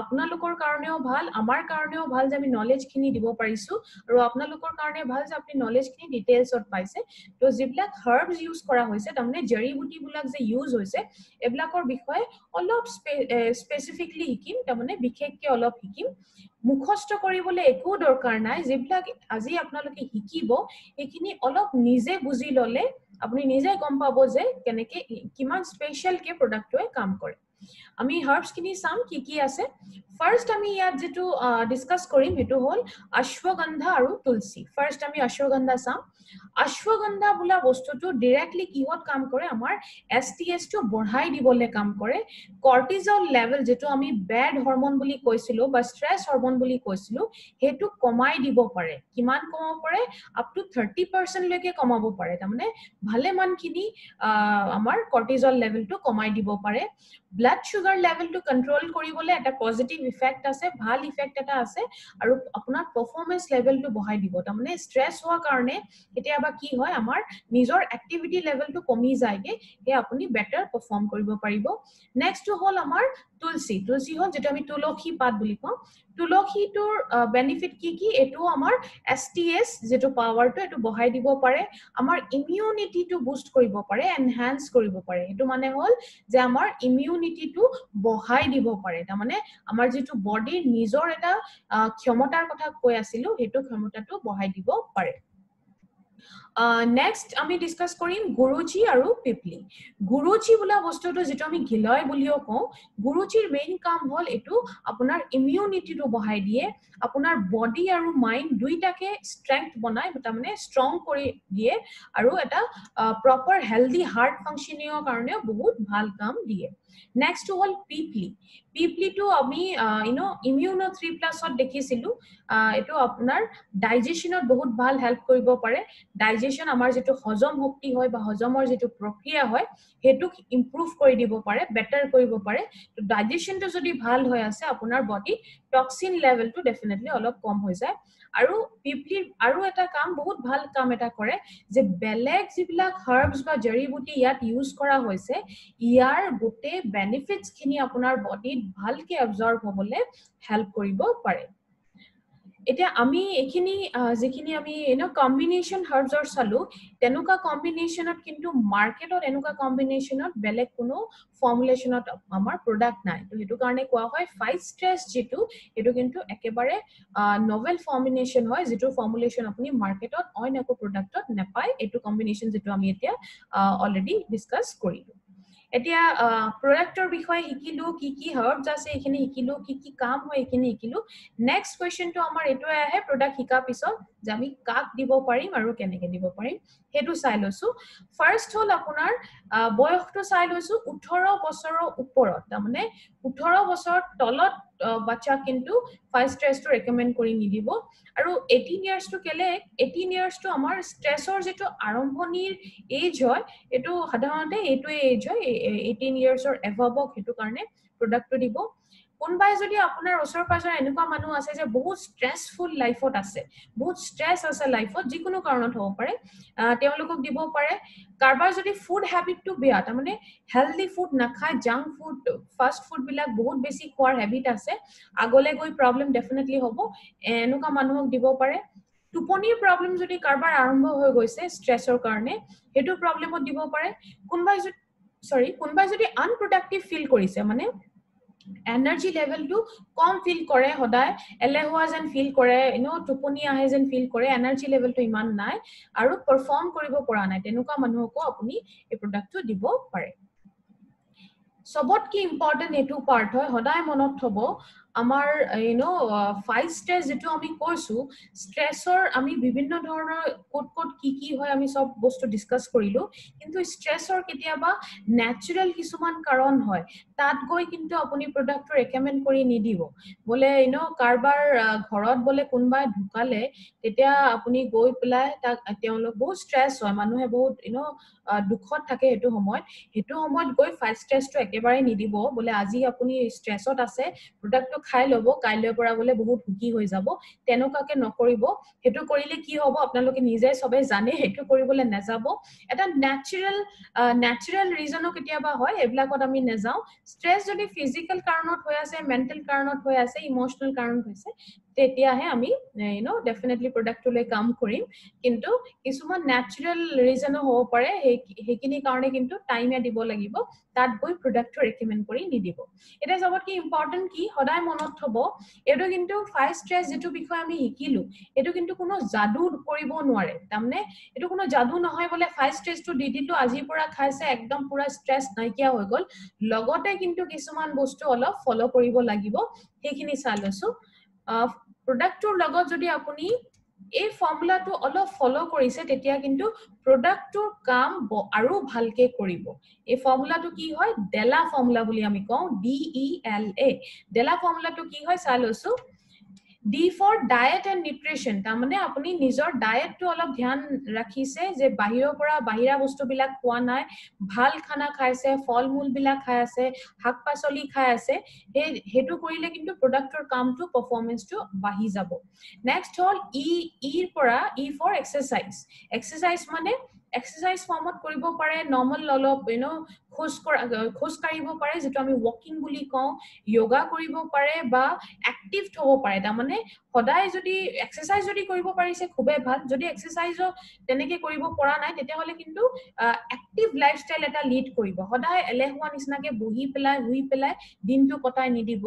আপোনালোকৰ কাৰণেও ভাল আমাৰ কাৰণেও ভাল যে আমি নলেজ খিনি দিব পাৰিছো আৰু আপোনালোকৰ কাৰণে ভাল যে আপুনি নলেজ খিনি ডিটেইলছত পাইছে তো যিবিলাক হাৰ্বস ইউজ কৰা হৈছে তাৰমানে জড়ি বুটি বিলাক যে ইউজ হৈছে এবিলাকৰ বিষয়ে অলপ স্পেসিফিকলি হিকিম তাৰমানে বিশেষকৈ অলপ হিকিম মুখস্থ কৰিবলৈ একো দৰকাৰ নাই যিবিলাক আজি আপোনালোকে হিকিব এখিনি অলপ নিজে বুজি ললে আপুনি নিজে গম পাব যে কেনেকে কিমান স্পেশাল কে প্ৰডাক্টটোৱে কাম কৰে আমি হাৰ্বস খিনি চাম কি আছে ফাৰ্স্ট আমি ইয়াত যেটো ডিসকাস কৰিম হেতু হল অশ্বগন্ধা আৰু তুলসী ফাৰ্স্ট আমি অশ্বগন্ধা চাম অশ্বগন্ধা বোলা বস্তুটো ডাইৰেক্টলি কিহত কাম কৰে আমাৰ STS টো বঢ়াই দিবলে কাম কৰে কৰ্টিজল লেভেল যেটো আমি বেড হৰমন বুলি কৈছিলো বা স্ট্ৰেছ হৰমন বুলি কৈছিলো হেতু কমাই দিব পাৰে কিমান কমাব পাৰে আপ টু 30% লৈকে কমাব পাৰে তাৰমানে ভালে মানখিনি আমাৰ কৰ্টিজল লেভেলটো কমাই দিব পাৰে ব্লাড সুগাৰ লেভেলটো কন্ট্ৰোল কৰিবলৈ এটা পজিটিভ ইফেক্ট আছে ভাল ইফেক্ট এটা আছে আৰু আপোনাৰ পাৰফৰম্যান্স লেভেলটো বঢ়াই দিব তাৰমানে স্ট্ৰেছ হোৱাৰ কাৰণে কেতিয়াবা কি হয় আমাৰ নিজৰ এক্টিভিটি লেভেলটো কমি যায়গে হে আপুনি বেটাৰ পাৰফৰ্ম কৰিব পাৰিব নেক্সট হল আমাৰ তুলসী হল যেটা আমি তুলসী পাত বুলি কওঁ তুলসীটোৰ বেনিফিট কি এটো আমাৰ STS যেটো পাৱাৰটো এটো বঢ়াই দিব পাৰে আমাৰ ইমিউনিটিটো বুষ্ট কৰিব পাৰে এনহান্স কৰিব পাৰে এটো মানে হল যে আমাৰ ইমিউনিটিটো বঢ়াই দিব পাৰে তাৰমানে আমাৰ যেটো বডিৰ নিজৰ এটা ক্ষমতাৰ কথা কৈ আছিলো হেতু ক্ষমতাটো বঢ়াই দিব পাৰে নেক্সট আমি ডিসকাস কৰিম গুৰুচি আৰু পিপলি গুৰুচি বোলা বস্তুটো যেটো আমি গিলয় বুলিও কওঁ গুৰুচিৰ মেইন কাম হল এটো আপোনাৰ ইমিউনিটিটো বঢ়াই দিয়ে আপোনাৰ বডি আৰু মাইন্ড দুইটাকে স্ট্ৰেংথ বনাই তাৰমানে ষ্ট্ৰং কৰি দিয়ে আৰু এটা প্ৰপাৰ হেলদি হাৰ্ট ফাংশনিংৰ কাৰণে বহুত ভাল কাম দিয়ে নেক্সট হল পিপলিটো আমি ইমিউনো 3+ দেখিছিলো এটো আপোনাৰ ডাইজেশনত বহুত ভাল হেল্প কৰিব পাৰে ডাইজেশন আমাৰ যেটো হজম শক্তি হয় বা হজমৰ যেটো প্ৰক্ৰিয়া হয় হেতুক ইমপ্ৰুভ কৰি দিব পাৰে বেটাৰ কৰিব পাৰে তো ডাইজেশনটো যদি ভাল হৈ আছে আপোনাৰ বডি টক্সিন লেভেলটো ডেফিনেটলি অলপ কম হৈ যায় আৰু পিপলিৰ আৰু এটা কাম বহুত ভাল কাম এটা কৰে যে বেলেগ যিবিলাক হাৰ্বস বা জড়ি বুটি ইয়াত ইউজ কৰা হৈছে ইয়াৰ গোটে বেনিফিটস খিনি আপোনাৰ বডিত ভালকে এবজৰ্ব হ'বলে হেল্প কৰিব পাৰে এতিয়া আমি এখিনি যেখিনি আমি কম্বিনেশন হাৰ্বসৰ চালু তেনুকা কম্বিনেশনত কিন্তু মাৰ্কেটত এনুকা কম্বিনেশনত বেলেগ কোনো ফৰ্মুলেশনত আমাৰ প্ৰডাক্ট নাই তো হেতু কাৰণে কোৱা হয় ফাইট স্ট্ৰেছ যেটো এটো কিন্তু একেবাৰে নভেল ফৰ্মুলেশন হয় যেটো ফৰ্মুলেশন আপুনি মাৰ্কেটত অইন একো প্ৰডাক্টত নাপায় এটো কম্বিনেশন যেটো আমি এতিয়া অলৰেডি ডিসকাস কৰিলো এতিয়া প্ৰডাক্টৰ বিষয়ে শিকিলো কি কি হাৰ্বছ আছে এইখিনি শিকিলো কি কি কাম হয় এইখিনি শিকিলো নেক্সট কোৱেশ্চনটো আমাৰ এইটোৱে আহে প্ৰডাক্ট শিকাৰ পিছত যে আমি কাক দিব পাৰিম আৰু কেনেকৈ দিব পাৰিম সেইটো চাই লৈছো ফাৰ্ষ্ট হ'ল আপোনাৰ বয়সটো চাই লৈছো 18 বছৰৰ ওপৰত তাৰমানে 18 বছৰৰ তলত বাচ্চা কিন্তু ফাৰ্ষ্ট টেষ্টটো ৰেকমেণ্ড কৰি নিদিব আৰু 18 ইয়াৰ্ছটো কেলে 18 ইয়াৰ্ছটো আমাৰ ষ্ট্ৰেছৰ যিটো আৰম্ভণিৰ এজ হয় এইটো সাধাৰণতে এইটোৱে এজ হয় 18 ইয়াৰ্ছৰ এভাবক সেইটো কাৰণে প্ৰডাক্টটো দিব কোনবাই যদি আপোনাৰ ওচৰ পাজৰ এনেকুৱা মানুহ আছে যে বহুত ষ্ট্ৰেছফুল লাইফত আছে বহুত ষ্ট্ৰেছ আছে লাইফত যিকোনো কাৰণত হ'ব পাৰে তেওঁলোকক দিব পাৰে কাৰবাৰ যদি ফুড হেবিটটো বেয়া তাৰমানে হেলদি ফুড নাখায় জাংক ফুড ফাষ্ট ফুড বিলাক বহুত বেছি খোৱাৰ হেবিট আছে আগলৈ গৈ প্ৰব্লেম ডেফিনেটলি হ'ব এনেকুৱা মানুহক দিব পাৰে টোপনিৰ প্ৰব্লেম যদি কাৰবাৰ আৰম্ভ হৈ গৈছে ষ্ট্ৰেছৰ কাৰণে সেইটো প্ৰব্লেমত দিব পাৰে কোনবাই যদি আনপ্ৰডাক্টিভ ফিল কৰিছে মানে এনাৰ্জি লেভেলটো কম ফিল কৰে সদায় এলেহুৱা যেন ফিল কৰে টোপনি আহে যেন ফিল কৰে এনাৰ্জি লেভেলটো ইমান নাই আৰু পাৰফৰ্ম কৰিব পৰা নাই তেনেকুৱা মানুহকো আপুনি এই প্ৰডাক্টটো দিব পাৰে সবতকে ইম্পৰ্টেন্ট এইটো পাৰ্ট হয় সদায় মনত থব আমাৰ ফাইভ ষ্টেজ যেটো আমি কৈছো ষ্ট্ৰেছৰ আমি বিভিন্ন ধৰণৰ কোট কি হয় আমি সব বস্তু ডিসকাস কৰিলো কিন্তু ষ্ট্ৰেছৰ কেতিয়াবা ন্যাচাৰাল কিছুমান কাৰণ হয় তাত গৈ কিন্তু আপুনি প্ৰডাক্টটো ৰেকমেণ্ড কৰি নিদিব বলে কাৰবাৰ ঘৰত বলে কোনবাই ঢুকালে তেতিয়া আপুনি গৈ পেলাই তাক তেওঁলোক বহুত ষ্ট্ৰেছ হয় মানুহে বহুত দুখত থাকে সেইটো সময়ত গৈ ফাৰ্ষ্ট ষ্টেজটো একেবাৰে নিদিব বলে আজি আপুনি ষ্ট্ৰেছত আছে প্ৰডাক্টটো খাই লব কাইলৈৰ পৰা বলে বহুত হুকি হৈ যাব তেনেকুৱাকে নকৰিব সেইটো কৰিলে কি হ'ব আপোনালোকে নিজে সবে জানে সেইটো কৰিবলৈ নাযাব এটা ন্যাচাৰাল ৰিজনো কেতিয়াবা হয় এইবিলাকত আমি নাযাও ষ্ট্ৰেছ যদি ফিজিক্যাল কাৰণত হৈ আছে মেন্টাল কাৰণত হৈ আছে ইমোশনাল কাৰণত হৈছে তেতিয়াহে আমি ডেফিনেটলি প্ৰডাক্টলৈ কাম কৰিম কিন্তু কিছুমান ন্যাচাৰাল ৰিজনো হ'ব পাৰে সেইখিনি কাৰণে কিন্তু টাইমে দিব লাগিব তাত গৈ প্ৰডাক্টটো ৰেকমেণ্ড কৰি নিদিব এটা সবতকে ইম্পৰ্টেন্ট কি সদায় মনত থব এইটো কিন্তু ফাৰ্ষ্ট ষ্ট্ৰেছ যেটো বিষয় আমি শিকিলো এইটো কিন্তু কোনো জাদু কৰিব নোৱাৰে তাৰমানে এইটো কোনো জাদু নহয় বলে ফাৰ্ষ্ট ষ্টেজটো দি দিলো আজিৰ পৰা খাইছে একদম পুৰা ষ্ট্ৰেছ নাইকিয়া হৈ গল লগতে কিন্তু কিছুমান বস্তু অলপ ফলো কৰিব লাগিব সেইখিনি চাই লৈছো প্ৰডাক্টৰ লগত যদি আপুনি এই ফৰ্মুলাটো অলপ ফলো কৰিছে তেতিয়া কিন্তু প্ৰডাক্টৰ কাম আৰু ভালকে কৰিব এই ফৰ্মুলাটো কি হয় ডেলা ফৰ্মুলা বুলি আমি কওঁ DELA ডেলা ফৰ্মুলাটো কি হয় চাই লৈছো D for diet and nutrition তাৰমানে আপুনি নিজৰ ডায়েটটো অলপ ধ্যান ৰাখিছে যে বাহিৰৰ পৰা বাহিৰা বস্তুবিলাক খোৱা নাই ভাল খানা খাইছে ফল-মূল বিলাক খাই আছে শাক-পাচলি খাই আছে হেতু কৰিলে কিন্তু প্ৰডাক্টৰ কামটো পাৰফৰম্যান্সটো বাঢ়ি যাব next hall E for exercise মানে এক্সাৰসাইজ ফৰ্মত কৰিব পাৰে নৰ্মাল অলপ খোজ কাঢ়িব পাৰে যেটো আমি ওয়াকিং বুলি কওঁ যোগা কৰিব পাৰে বা এক্টিভ হ'ব পাৰে তাৰমানে সদায় যদি এক্সাৰসাইজ যদি কৰিব পাৰিছে খুবেই ভাল যদি এক্সাৰসাইজো তেনেকে কৰিব পৰা নাই তেতিয়া হলে কিন্তু এক্টিভ লাইফষ্টাইল এটা লিড কৰিব সদায় এলেহুৱা নিচিনাকে বহি পেলাই শুই পেলাই দিনটো কটাই নিদিব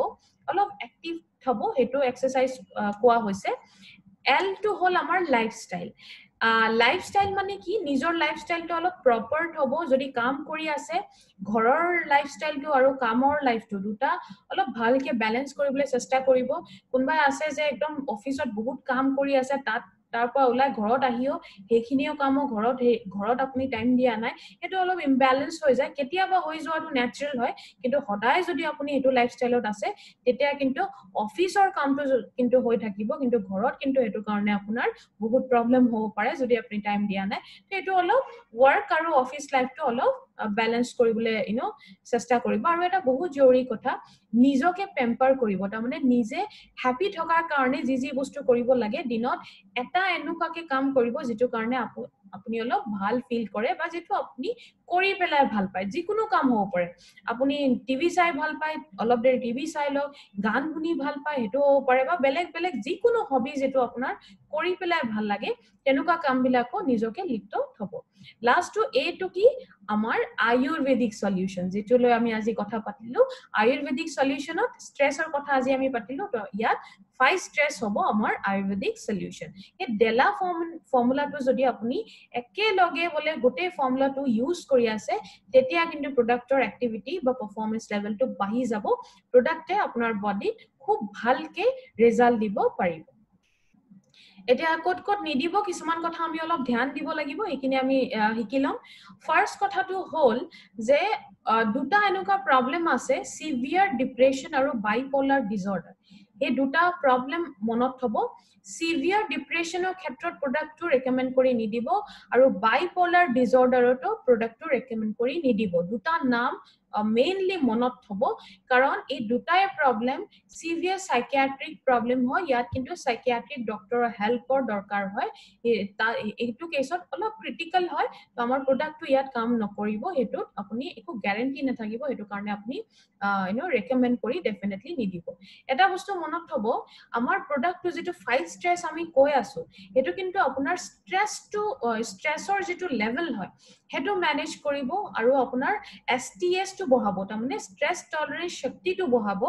অলপ এক্টিভ হ'ব হেতু এক্সাৰসাইজ কোৱা হৈছে L টো হল আমাৰ লাইফষ্টাইল মানে কি নিজৰ লাইফষ্টাইলটো অলপ প্ৰপাৰ হ'ব যদি কাম কৰি আছে ঘৰৰ লাইফষ্টাইলটো আৰু কামৰ লাইফটো দুটা অলপ ভালকে ব্যালেন্স কৰিবলৈ চেষ্টা কৰিব কোনবাই আছে যে একদম অফিসত বহুত কাম কৰি আছে তাৰ পৰা ওলাই ঘৰত আহিও সেইখিনিও কাম ঘৰত আপুনি টাইম দিয়া নাই এটো অলপ ইমব্যালেন্স হৈ যায় কেতিয়াবা হৈ যোৱাটো ন্যাচাৰাল হয় কিন্তু সদায় যদি আপুনি এটো লাইফষ্টাইলত আছে তেতিয়া কিন্তু অফিসৰ কামটো কিন্তু হৈ থাকিব কিন্তু ঘৰত কিন্তু এটো কাৰণে আপোনাৰ বহুত প্ৰবলেম হ'ব পাৰে যদি আপুনি টাইম দিয়া নাই এটো অলপ ওয়াৰ্ক আৰু অফিস লাইফটো অলপ ব্যালেন্স কৰিবলৈ চেষ্টা কৰিব আৰু এটা বহুত জৰুৰী কথা নিজকে পেম্পাৰ কৰিব তাৰমানে নিজে হ্যাপি থকাৰ কাৰণে যি বস্তু কৰিব লাগে দিনত এটা এনেকুৱাকে কাম কৰিব যেটো কাৰণে আপুনি অলপ ভাল ফিল কৰে বা যেটো আপুনি কৰি পেলাই ভাল পায় যিকোনো কাম হ'ব পাৰে আপুনি টিভি চাই ভাল পায় অলপ দেৰি টিভি চাই লওক গান শুনি ভাল পায় হেতু হ'ব পাৰে বা বেলেগ যিকোনো হবি যেটো আপোনাৰ কৰি পেলাই ভাল লাগে তেনেকুৱা কাম বিলাকো নিজকে লিপ্ত হ'ব লাষ্ট টু এটো কি আমাৰ আয়ুৰ্বেদিক সলিউশন যেটোলৈ আমি আজি কথা পাতিলো আয়ুৰ্বেদিক সলিউশনত স্ট্ৰেছৰ কথা আজি আমি পাতিলো তো ইয়াত 5 স্ট্ৰেছ হ'ব আমাৰ আয়ুৰ্বেদিক সলিউশন এই ডেলা ফৰ্মুলাটো যদি আপুনি একেলগে বলে গোটে ফৰ্মুলাটো ইউজ কৰি আছে তেতিয়া কিন্তু প্ৰডাক্টৰ এক্টিভিটি বা পাৰফৰম্যান্স লেভেলটো বাঢ়ি যাব প্ৰডাক্টে আপোনাৰ বডিত খুব ভালকে ৰিজাল্ট দিব পাৰিব এতিয়া কত নিদিব কিছুমান কথা আমি অলপ ধ্যান দিব লাগিব একিনি আমি শিকিলম ফাৰ্স্ট কথাটো হল যে দুটা এনেকুৱা প্ৰবলেম আছে সিভিয়াৰ ডিপ্ৰেছন আৰু বাইপোলাৰ ডিসঅৰ্ডাৰ এই দুটা প্ৰবলেম মনত থব সিভিয়াৰ ডিপ্ৰেছনৰ ক্ষেত্ৰত প্ৰডাক্টটো ৰেকমেন্ড কৰি নিদিব আৰু বাইপোলাৰ ডিসঅৰ্ডাৰটো প্ৰডাক্টটো ৰেকমেন্ড কৰি নিদিব দুটা নাম মেইনলি মনত থব কাৰণ এই দুটাই প্ৰবলেম সিভিয়াৰ সাইকিয়াট্ৰিক প্ৰবলেম হয় ইয়াত কিন্তু সাইকিয়াট্ৰিক ডক্টৰৰ হেল্পৰ দৰকাৰ হয় এইটো কেছত অলপ ক্ৰিটিক্যাল হয় তো আমাৰ প্ৰডাক্টটো ইয়াত কাম নকৰিব হেতুত আপুনি একো গ্যাৰান্টি নাথাকিব হেতু কাৰণে আপুনি ৰেকমেন্ড কৰি ডেফিনেটলি নিদিব এটা বস্তু মনত থব আমাৰ প্ৰডাক্টটো যেটো 5 স্ট্ৰেছ আমি কৈ আছো হেতু কিন্তু আপোনাৰ স্ট্ৰেছৰ যেটো লেভেল হয় হেতু মেনেজ কৰিব আৰু আপোনাৰ STS টো বহাব তাৰমানে স্ট্ৰেছ টলাৰেন্স শক্তিটো বহাব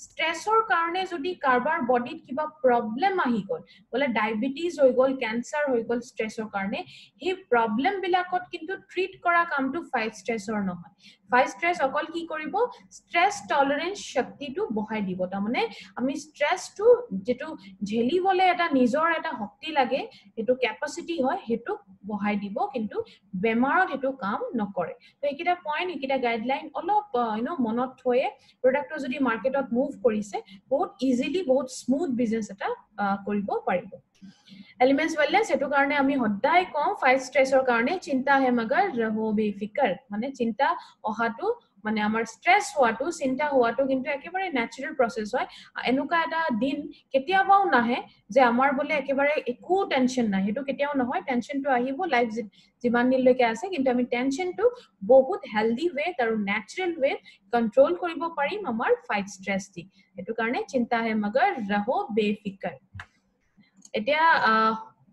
স্ট্ৰেছৰ কাৰণে যদি কাৰবাৰ বডিত কিবা প্ৰবলেম আহি গল বলে ডায়াবেটিস হৈ গল ক্যান্সাৰ হৈ গল স্ট্ৰেছৰ কাৰণে এই প্ৰবলেম বিলাকত কিন্তু ট্ৰিট কৰা কামটো 5 স্ট্ৰেছৰ নহয় 5 স্ট্ৰেছ অকল কি কৰিব স্ট্ৰেছ টলাৰেন্স শক্তিটো বহাই দিব তাৰমানে আমি স্ট্ৰেছটো যেটো ঝেলিবলে এটা নিজৰ এটা শক্তি লাগে এটো ক্যাপাসিটি হয় হেতু বহাই দিব কিন্তু বেমাৰত এটো কাম নকৰে তো এইকিটা পইণ্ট এইকিটা গাইডলাইন অলপ মনত থয়ে প্ৰডাক্টটো যদি মাৰ্কেটত মুভ কৰিছে বহুত ইজিলি বহুত স্মুথ বিজনেস এটা কৰিব পাৰিব এলিমেন্টস ওয়েলনেস এটো কাৰণে আমি সদায় কম 5 স্ট্ৰেছৰ কাৰণে চিন্তা হে মগৰ ৰহো বেফিকৰ মানে চিন্তা অহাটো মানে আমাৰ স্ট্ৰেছ হোৱাটো চিন্তা হোৱাটো কিন্তু একেবাৰে ন্যাচাৰাল প্ৰসেস হয় এনুকা এটা দিন কেতিয়াবাও নাহে যে আমাৰ বলে একেবাৰে একো টেনশন নাই হেতু কেতিয়াও নহয় টেনশনটো আহিব লাইফ যিমান দিনলৈকে আছে কিন্তু আমি টেনশনটো বহুত হেলদি ৱে আৰু ন্যাচাৰাল ৱে কন্ট্ৰোল কৰিব পাৰিম আমাৰ 5 স্ট্ৰেছ দি হেতু কাৰণে চিন্তা হে মগৰ ৰহো বেফিকৰ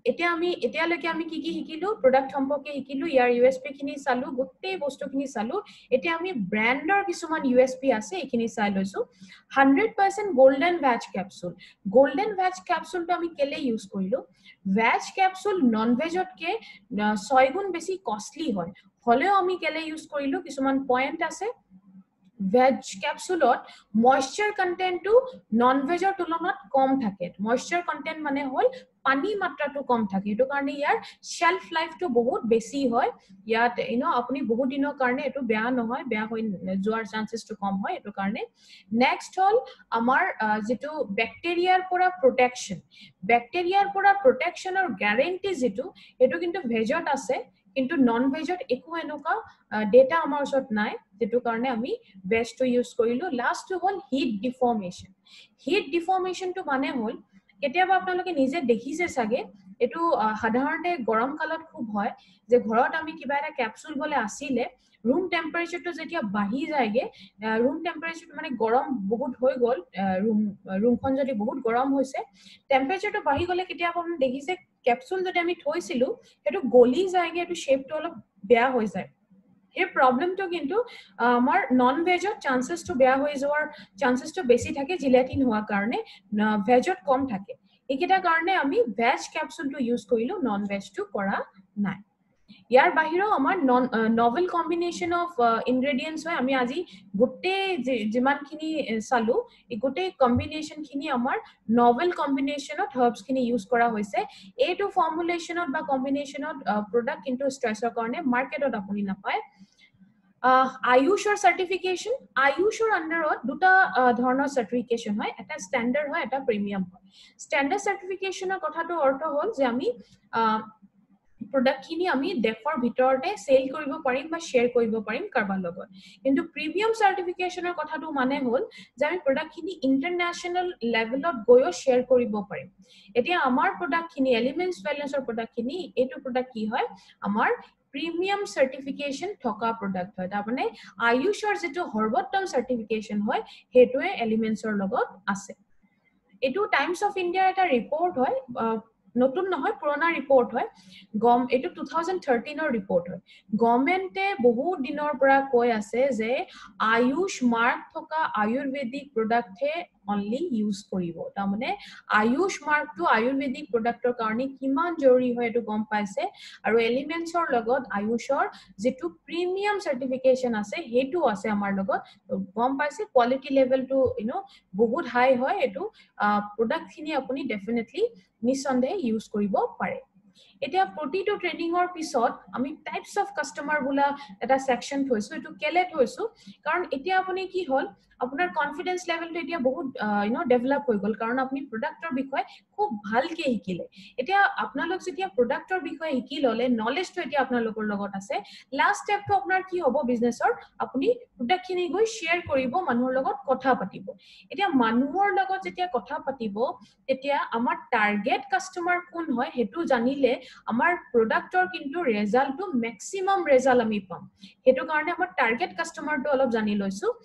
এতিয়া আমি এতিয়ালৈকে আমি কি শিকিলো প্ৰডাক্ট সম্পৰ্কে শিকিলো ইয়াৰ ইউএসপি খিনি চালো গোটেই বস্তুখিনি চালো এতিয়া আমি ব্ৰ্যান্ডৰ কিছুমান ইউএসপি আছে এখিনি চাই লৈছো 100% গোল্ডেন ভেজ ক্যাপসুলটো আমি কেলে ইউজ কৰিলো ভেজ ক্যাপসুল নন ভেজতকে 6 গুণ বেছি কষ্টলি হয় হলেও আমি কেলে ইউজ কৰিলো কিছুমান পয়েন্ট আছে ভেজ ক্যাপসুলত ময়েশ্চাৰ কন্টেন্টটো নন ভেজৰ তুলনাত কম থাকে ময়েশ্চাৰ কন্টেন্ট মানে হল পানী মাত্ৰাটো কম থাকে এটো কাৰণে ইয়াৰ শেলফ লাইফটো বহুত বেছি হয় ইয়াত আপুনি বহুত দিনৰ কাৰণে এটো বেয়া নহয় বেয়া হৈ যোৱাৰ চান্সেসটো কম হয় এটো কাৰণে নেক্সট হল আমাৰ যেটো ব্যাকটেৰিয়াৰ পৰা প্ৰটেকচনৰ গ্যাৰান্টি যেটো এটো কিন্তু ভেজত আছে কিন্তু নন ভেজত একো এনেকা ডেটা আমাৰ ওচৰত নাই যেটো কাৰণে আমি ভেজটো ইউজ কৰিলো লাস্ট হল হিট ডিফৰ্মেশনটো মানে হল কেতিয়াবা আপোনালোকে নিজে দেখিছে সাগে এটো সাধাৰণতে গৰম কালত খুব হয় যে ঘৰত আমি কিবা এটা ক্যাপসুল বলে আসিলে room temperature to যেতিয়া বাঢ়ি যায়গে room temperature মানে গৰম বহুত হৈ গল room খন যদি বহুত গৰম হৈছে temperature to বাঢ়ি গলে কেতিয়া আপুনি দেখিছে ক্যাপসুল যদি আমি থৈছিলো হেতু গলি যায়গে এটো শেপটো অলপ বেয়া হৈ যায় এই প্ৰবলেমটো কিন্তু আমাৰ নন ভেজত চান্সেস টু বেয়া হৈ যোৱাৰ চান্সেস টু বেছি থাকে জিলেটিন হোৱাৰ কাৰণে ভেজত কম থাকে এইকেইটা কাৰণে আমি ভেজ ক্যাপসুলটো ইউজ কৰিলো নন ভেজটো কৰা নাই ইয়াৰ বাহিৰেও আমাৰ নভেল কম্বিনেশন অফ ইনগ্ৰেডিয়েন্টস হয় আমি আজি গুটে যিমানখিনি চালু এই গুটে কম্বিনেশন খিনি আমাৰ নভেল কম্বিনেশনত হাৰ্বস খিনি ইউজ কৰা হৈছে এইটো ফৰ্মুলেশনত বা কম্বিনেশনত প্ৰডাক্ট কিন্তু স্ট্ৰেছৰ কাৰণে মাৰ্কেটত আপুনি নাপায় আয়ুষৰ সাৰ্টিফিকেশন আয়ুষৰ আন্ডাৰত দুটা ধৰণৰ সাৰ্টিফিকেশন হয় এটা স্ট্যান্ডাৰ্ড হয় এটা প্ৰিমিয়াম হয় স্ট্যান্ডাৰ্ড সাৰ্টিফিকেশনৰ কথাটো অৰ্থ হ'ল যে আমি প্ৰডাক্ট খিনি আমি দেশৰ ভিতৰতে সেল কৰিব পাৰিম বা শেয়াৰ কৰিব পাৰিম কাৰবাৰ লগত কিন্তু প্ৰিমিয়াম সাৰ্টিফিকেশনৰ কথাটো মানে হ'ল যে আমি প্ৰডাক্ট খিনি ইন্টাৰনেশনাল লেভেলত গৈও শেয়াৰ কৰিব পাৰিম এতিয়া আমাৰ প্ৰডাক্ট খিনি এলিমেন্টস ওয়েলনেছৰ প্ৰডাক্ট খিনি এটো প্ৰডাক্ট কি হয় আমাৰ প্ৰিমিয়াম সাৰ্টিফিকেশন থকা প্ৰডাক্ট হয় তাৰমানে আয়ুষৰ যেটো সৰ্বোত্তম সাৰ্টিফিকেশন হয় হেতুৱে এলিমেন্টছৰ লগত আছে এটো টাইমছ অফ ইন্ডিয়াৰ এটা ৰিপৰ্ট হয় নতুন নহয় পুৰণা ৰিপৰ্ট হয় এইটো 2013 ৰ ৰিপৰ্ট হয় গভৰ্নমেন্টে বহুত দিনৰ পৰা কৈ আছে যে আয়ুষ মাৰ্ক থকা আয়ুৰ্বেদিক প্ৰডাক্টে অনলি ইউজ কৰিব তাৰমানে আয়ুষ মাৰ্কটো আয়ুৰ্বেদিক প্ৰডাক্টৰ কাৰণে কিমান জৰুৰী হয় এইটো গম পাইছে আৰু এলিমেন্টছৰ লগত আয়ুষৰ যেটো প্ৰিমিয়াম সাৰ্টিফিকেশন আছে হেতু আছে আমাৰ লগত গম পাইছে কোৱালিটি লেভেলটো বহুত হাই হয় এটো প্ৰডাক্ট খিনি আপুনি ডেফিনেটলি নিসন্দেহে ইউজ কৰিব পাৰে এতিয়া প্ৰতিটো ট্ৰেনিংৰ পিছত আমি টাইপস অফ কাস্টমাৰ বুলা এটা সেকশন থৈছো এটো কেলে থৈছো কাৰণ এতিয়া আপুনি কি হল আপোনাৰ কনফিডেন্স লেভেলটো এতিয়া বহুত ডেভেলপ হৈ গল কাৰণ আপুনি প্ৰডাক্টৰ বিষয়ে খুব ভালকে শিকিলে এতিয়া আপোনালোক যেতিয়া প্ৰডাক্টৰ বিষয়ে শিকি ললে নলেজটো এতিয়া আপোনালোকৰ লগত আছে লাষ্ট স্টেপটো আপোনাৰ কি হ'ব বিজনেছৰ আপুনি প্ৰডাক্টখিনি গৈ শেয়াৰ কৰিব মানুহৰ লগত কথা পাতিব এতিয়া মানুহৰ লগত যেতিয়া কথা পাতিব তেতিয়া আমাৰ টাৰ্গেট কাস্টমাৰ কোন হয় হেতু জানিলে আমাৰ প্ৰডাক্টৰ কিন্তু ৰেজাল্টটো ম্যাক্সিমাম ৰেজাল্ট আমি পাম হেতু কাৰণে আমাৰ টাৰ্গেট কাস্টমাৰটো অলপ জানি লৈছো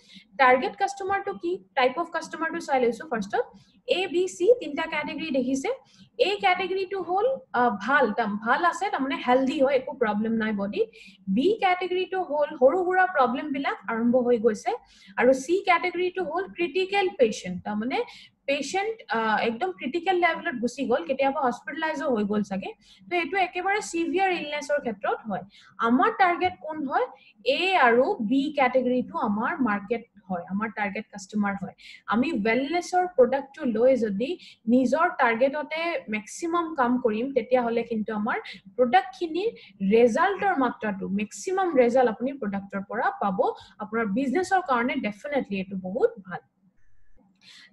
টাৰ্গেট কাস্টমাৰটো কি টাইপ অফ কাস্টমাৰটো চাই লৈছো ফাৰ্ষ্টত A B C তিনটা ক্যাটাগৰি দেখিছে A ক্যাটাগৰিটো হল ভাল আছে তাৰমানে হেলদি হয় একো প্ৰবলেম নাই বডি B ক্যাটাগৰিটো হল হৰু হুৰা প্ৰবলেম বিলাক আৰম্ভ হৈ গৈছে আৰু C ক্যাটাগৰিটো হল ক্ৰিটিক্যাল পেশেন্ট তাৰমানে পেশেন্ট একদম ক্ৰিটিক্যাল লেভেলত গুছি গল কেতিয়াবা হস্পিটালাইজও হৈ গল সাগে তো এটো একেবাৰে সিভিয়াৰ ইলনেছৰ ক্ষেত্ৰত হয় আমাৰ টাৰ্গেট কোন হয় A আৰু B ক্যাটাগৰিটো আমাৰ মাৰ্কেট হয় আমাৰ টাৰ্গেট কাস্টমাৰ হয় আমি ওয়েলনেছৰ প্ৰডাক্টটো লৈ যদি নিজৰ টাৰ্গেটতে ম্যাক্সিমাম কাম কৰিম তেতিয়া হলে কিন্তু আমাৰ প্ৰডাক্টখিনিৰ ৰেজাল্টৰ মাত্ৰাটো ম্যাক্সিমাম ৰেজাল্ট আপুনি প্ৰডাক্টৰ পৰা পাব আপোনাৰ বিজনেছৰ কাৰণে ডেফিনেটলি এটো বহুত ভাল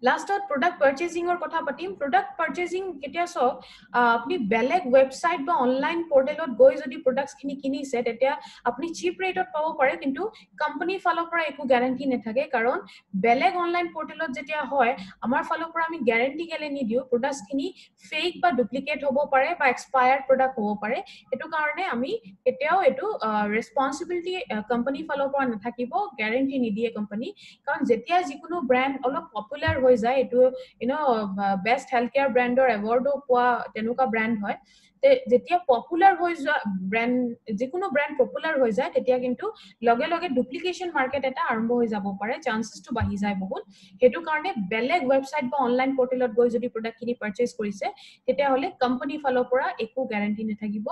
লাষ্টত প্ৰডাক্ট পাৰচেজিংৰ কথা পাতিম প্ৰডাক্ট পাৰচেজিং কেতিয়া সব আপুনি বেলেগ ওয়েবসাইট বা অনলাইন পোৰ্টেলত গৈ যদি প্ৰডাক্টস খিনি কিনিছে তেতিয়া আপুনি চিপ ৰেটত পাব পাৰে কিন্তু কোম্পানী ফালৰ পৰা একো গ্যাৰান্টি নাথাকে কাৰণ বেলেগ অনলাইন পোৰ্টেলত যেতিয়া হয় আমাৰ ফালৰ পৰা আমি গ্যাৰান্টি কেলে নিদিও প্ৰডাক্টস খিনি ফেক বা ডুপ্লিকেট হ'ব পাৰে বা এক্সপায়াৰ্ড প্ৰডাক্ট হ'ব পাৰে এটো কাৰণে আমি এতিয়াও এটো ৰেসপন্সিবিলিটি কোম্পানী ফালৰ পৰা নাথাকিব গ্যাৰান্টি নিদিয়ে কোম্পানী কাৰণ যেতিয়া যিকোনো ব্ৰ্যান্ড অলপ পপুলাৰ হৈ যায় এটো বেষ্ট হেলথ কেয়াৰ ব্ৰ্যান্ডৰ এৱাৰ্ডও পোৱা তেনুকা ব্ৰ্যান্ড হয় যেতিয়া পপুলাৰ হৈ যায় ব্ৰ্যান্ড যিকোনো ব্ৰ্যান্ড পপুলাৰ হৈ যায় তেতিয়া কিন্তু লগে লগে ডুপ্লিকেশন মাৰ্কেট এটা আৰম্ভ হৈ যাব পাৰে চান্সেসটো বাঢ়ি যায় বহুত হেতু কাৰণে বেলেগ ওয়েবসাইট বা অনলাইন পোৰ্টেলত গৈ যদি প্ৰডাক্টখিনি পাৰচেজ কৰিছে তেতিয়া হলে কোম্পানী ফালৰ পৰা একো গ্যাৰান্টি নাথাকিব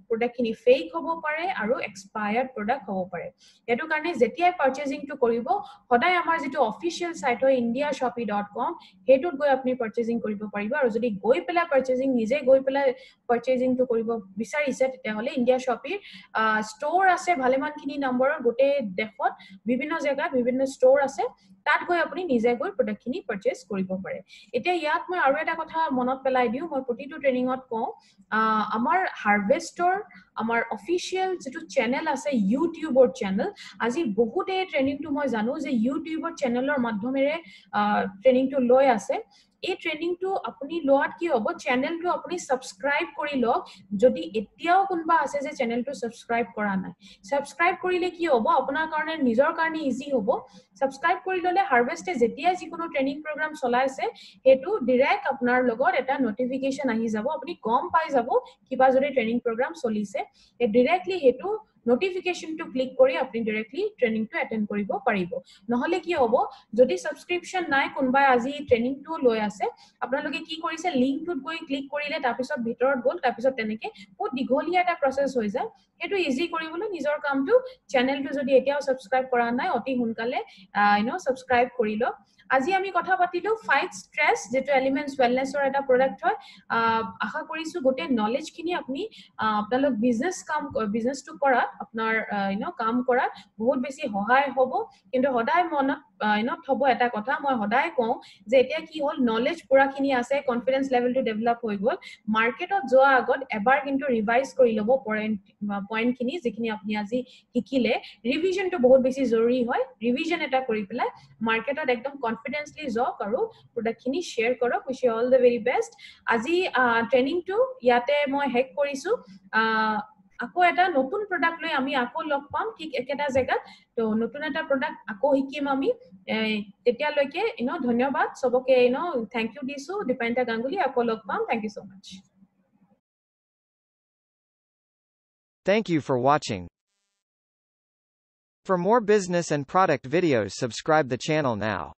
প্ৰডাক্টখিনি ফেক হ'ব পাৰে আৰু এক্সপায়াৰ্ড প্ৰডাক্ট হ'ব পাৰে হেতু কাৰণে যেতিয়া পাৰচেজিংটো কৰিব সদায় আমাৰ যেটো অফিশিয়াল সাইট হয় indiashopee.com হেতুত গৈ আপুনি পাৰচেজিং কৰিব পাৰিব আৰু যদি গৈ পেলা পাৰচেজিং নিজে গৈ পেলা পাৰচেজিংটো কৰিব বিচাৰিছে তেতিয়া হলে ইন্ডিয়া শপিৰ ষ্ট'ৰ আছে ভালেমানখিনি নম্বৰৰ গোটে দেশত বিভিন্ন জায়গাত বিভিন্ন ষ্ট'ৰ আছে তাত গৈ আপুনি নিজে গৈ প্ৰডাক্টখিনি পাৰচেজ কৰিব পাৰে এতিয়া ইয়াত মই আৰু এটা কথা মনত পেলাই দিও মই প্ৰতিটো ট্ৰেনিংত কওঁ আমাৰ হাৰভেষ্টৰ আমাৰ অফিশিয়াল যেটো চেনেল আছে ইউটিউবৰ চেনেল আজি বহুতে ট্ৰেনিংটো মই জানো যে ইউটিউবৰ চেনেলৰ মাধ্যমেৰে ট্ৰেনিংটো লৈ আছে এই ট্ৰেনিংটো আপুনি লোৱাত কি হ'ব চেনেলটো আপুনি সাবস্ক্ৰাইব কৰি লওক যদি এতিয়াও কোনবা আছে যে চেনেলটো সাবস্ক্ৰাইব কৰা নাই সাবস্ক্ৰাইব কৰিলে কি হ'ব আপোনাৰ কাৰণে নিজৰ কাৰণে ইজি হ'ব সাবস্ক্ৰাইব কৰি ললে হাৰভেষ্টে যেতিয়া যিকোনো ট্ৰেনিং প্ৰগ্ৰাম চলাইছে হেতু ডাইৰেক্ট আপোনাৰ লগত এটা নটিফিকেশন আহি যাব আপুনি গম পাই যাব কিবা যদি ট্ৰেনিং প্ৰগ্ৰাম চলিছে ডাইৰেক্টলি হেতু নটিফিকেশনটো ক্লিক কৰি আপুনি ডাইৰেক্টলি ট্ৰেনিংটো এটেন্ড কৰিব পাৰিব নহলে কি হ'ব যদি সাবস্ক্ৰিপচন নাই কোনবাই আজি ট্ৰেনিংটো লৈ আছে আপোনালোকে কি কৰিছে লিংকটোত গৈ ক্লিক কৰিলে তাৰ পিছত ভিতৰত গল তাৰ পিছত তেনেকে বহুত দীঘলীয়া এটা প্ৰসেস হৈ যায় হেতু ইজি কৰিবলৈ নিজৰ কামটো চেনেলটো যদি এতিয়াও সাবস্ক্ৰাইব কৰা নাই অতি হুনকালে সাবস্ক্ৰাইব কৰি লওক আজি আমি কথা পাতিলো ফাইট ষ্ট্ৰেছ যেটো এলিমেন্টছ ওয়েলনেছৰ এটা প্ৰডাক্ট হয় আশা কৰিছো গোটে নলেজ খিনি আপুনি আপোনালোক বিজনেছটো কৰা আপোনাৰ কাম কৰা বহুত বেছি সহায় হ'ব কিন্তু সদায় মনত থব এটা কথা মই সদায় কওঁ যে এতিয়া কি হল নলেজ পুৰাখিনি আছে কনফিডেন্স লেভেলটো ডেভেলপ হৈ গল মাৰ্কেটত যোৱা আগত এবাৰ কিন্তু ৰিভাইজ কৰি লব পইণ্টখিনি যিখিনি আপুনি আজি শিকিলে ৰিভিজনটো বহুত বেছি জৰুৰী হয় ৰিভিজন এটা কৰি পেলাই মাৰ্কেটত একদম কনফিডেন্সলি যাওক আৰু প্ৰডাক্টখিনি শেয়াৰ কৰক wish you all the very best আজি ট্ৰেনিংটো ইয়াতে মই হেক কৰিছো আকৌ এটা নতুন প্ৰডাক্ট লৈ আমি আকৌ লগ পাম ঠিক একেটা জায়গাত তো নতুন এটা প্ৰডাক্ট আকৌ শিকিম আমি তেতিয়ালৈকে ধন্যবাদ সবকে থ্যাংক ইউ দিছো দীপায়ন্তা গাঙ্গুলী আকৌ লগ পাম thank you so much Thank you for watching. For more business and product videos, subscribe the channel now.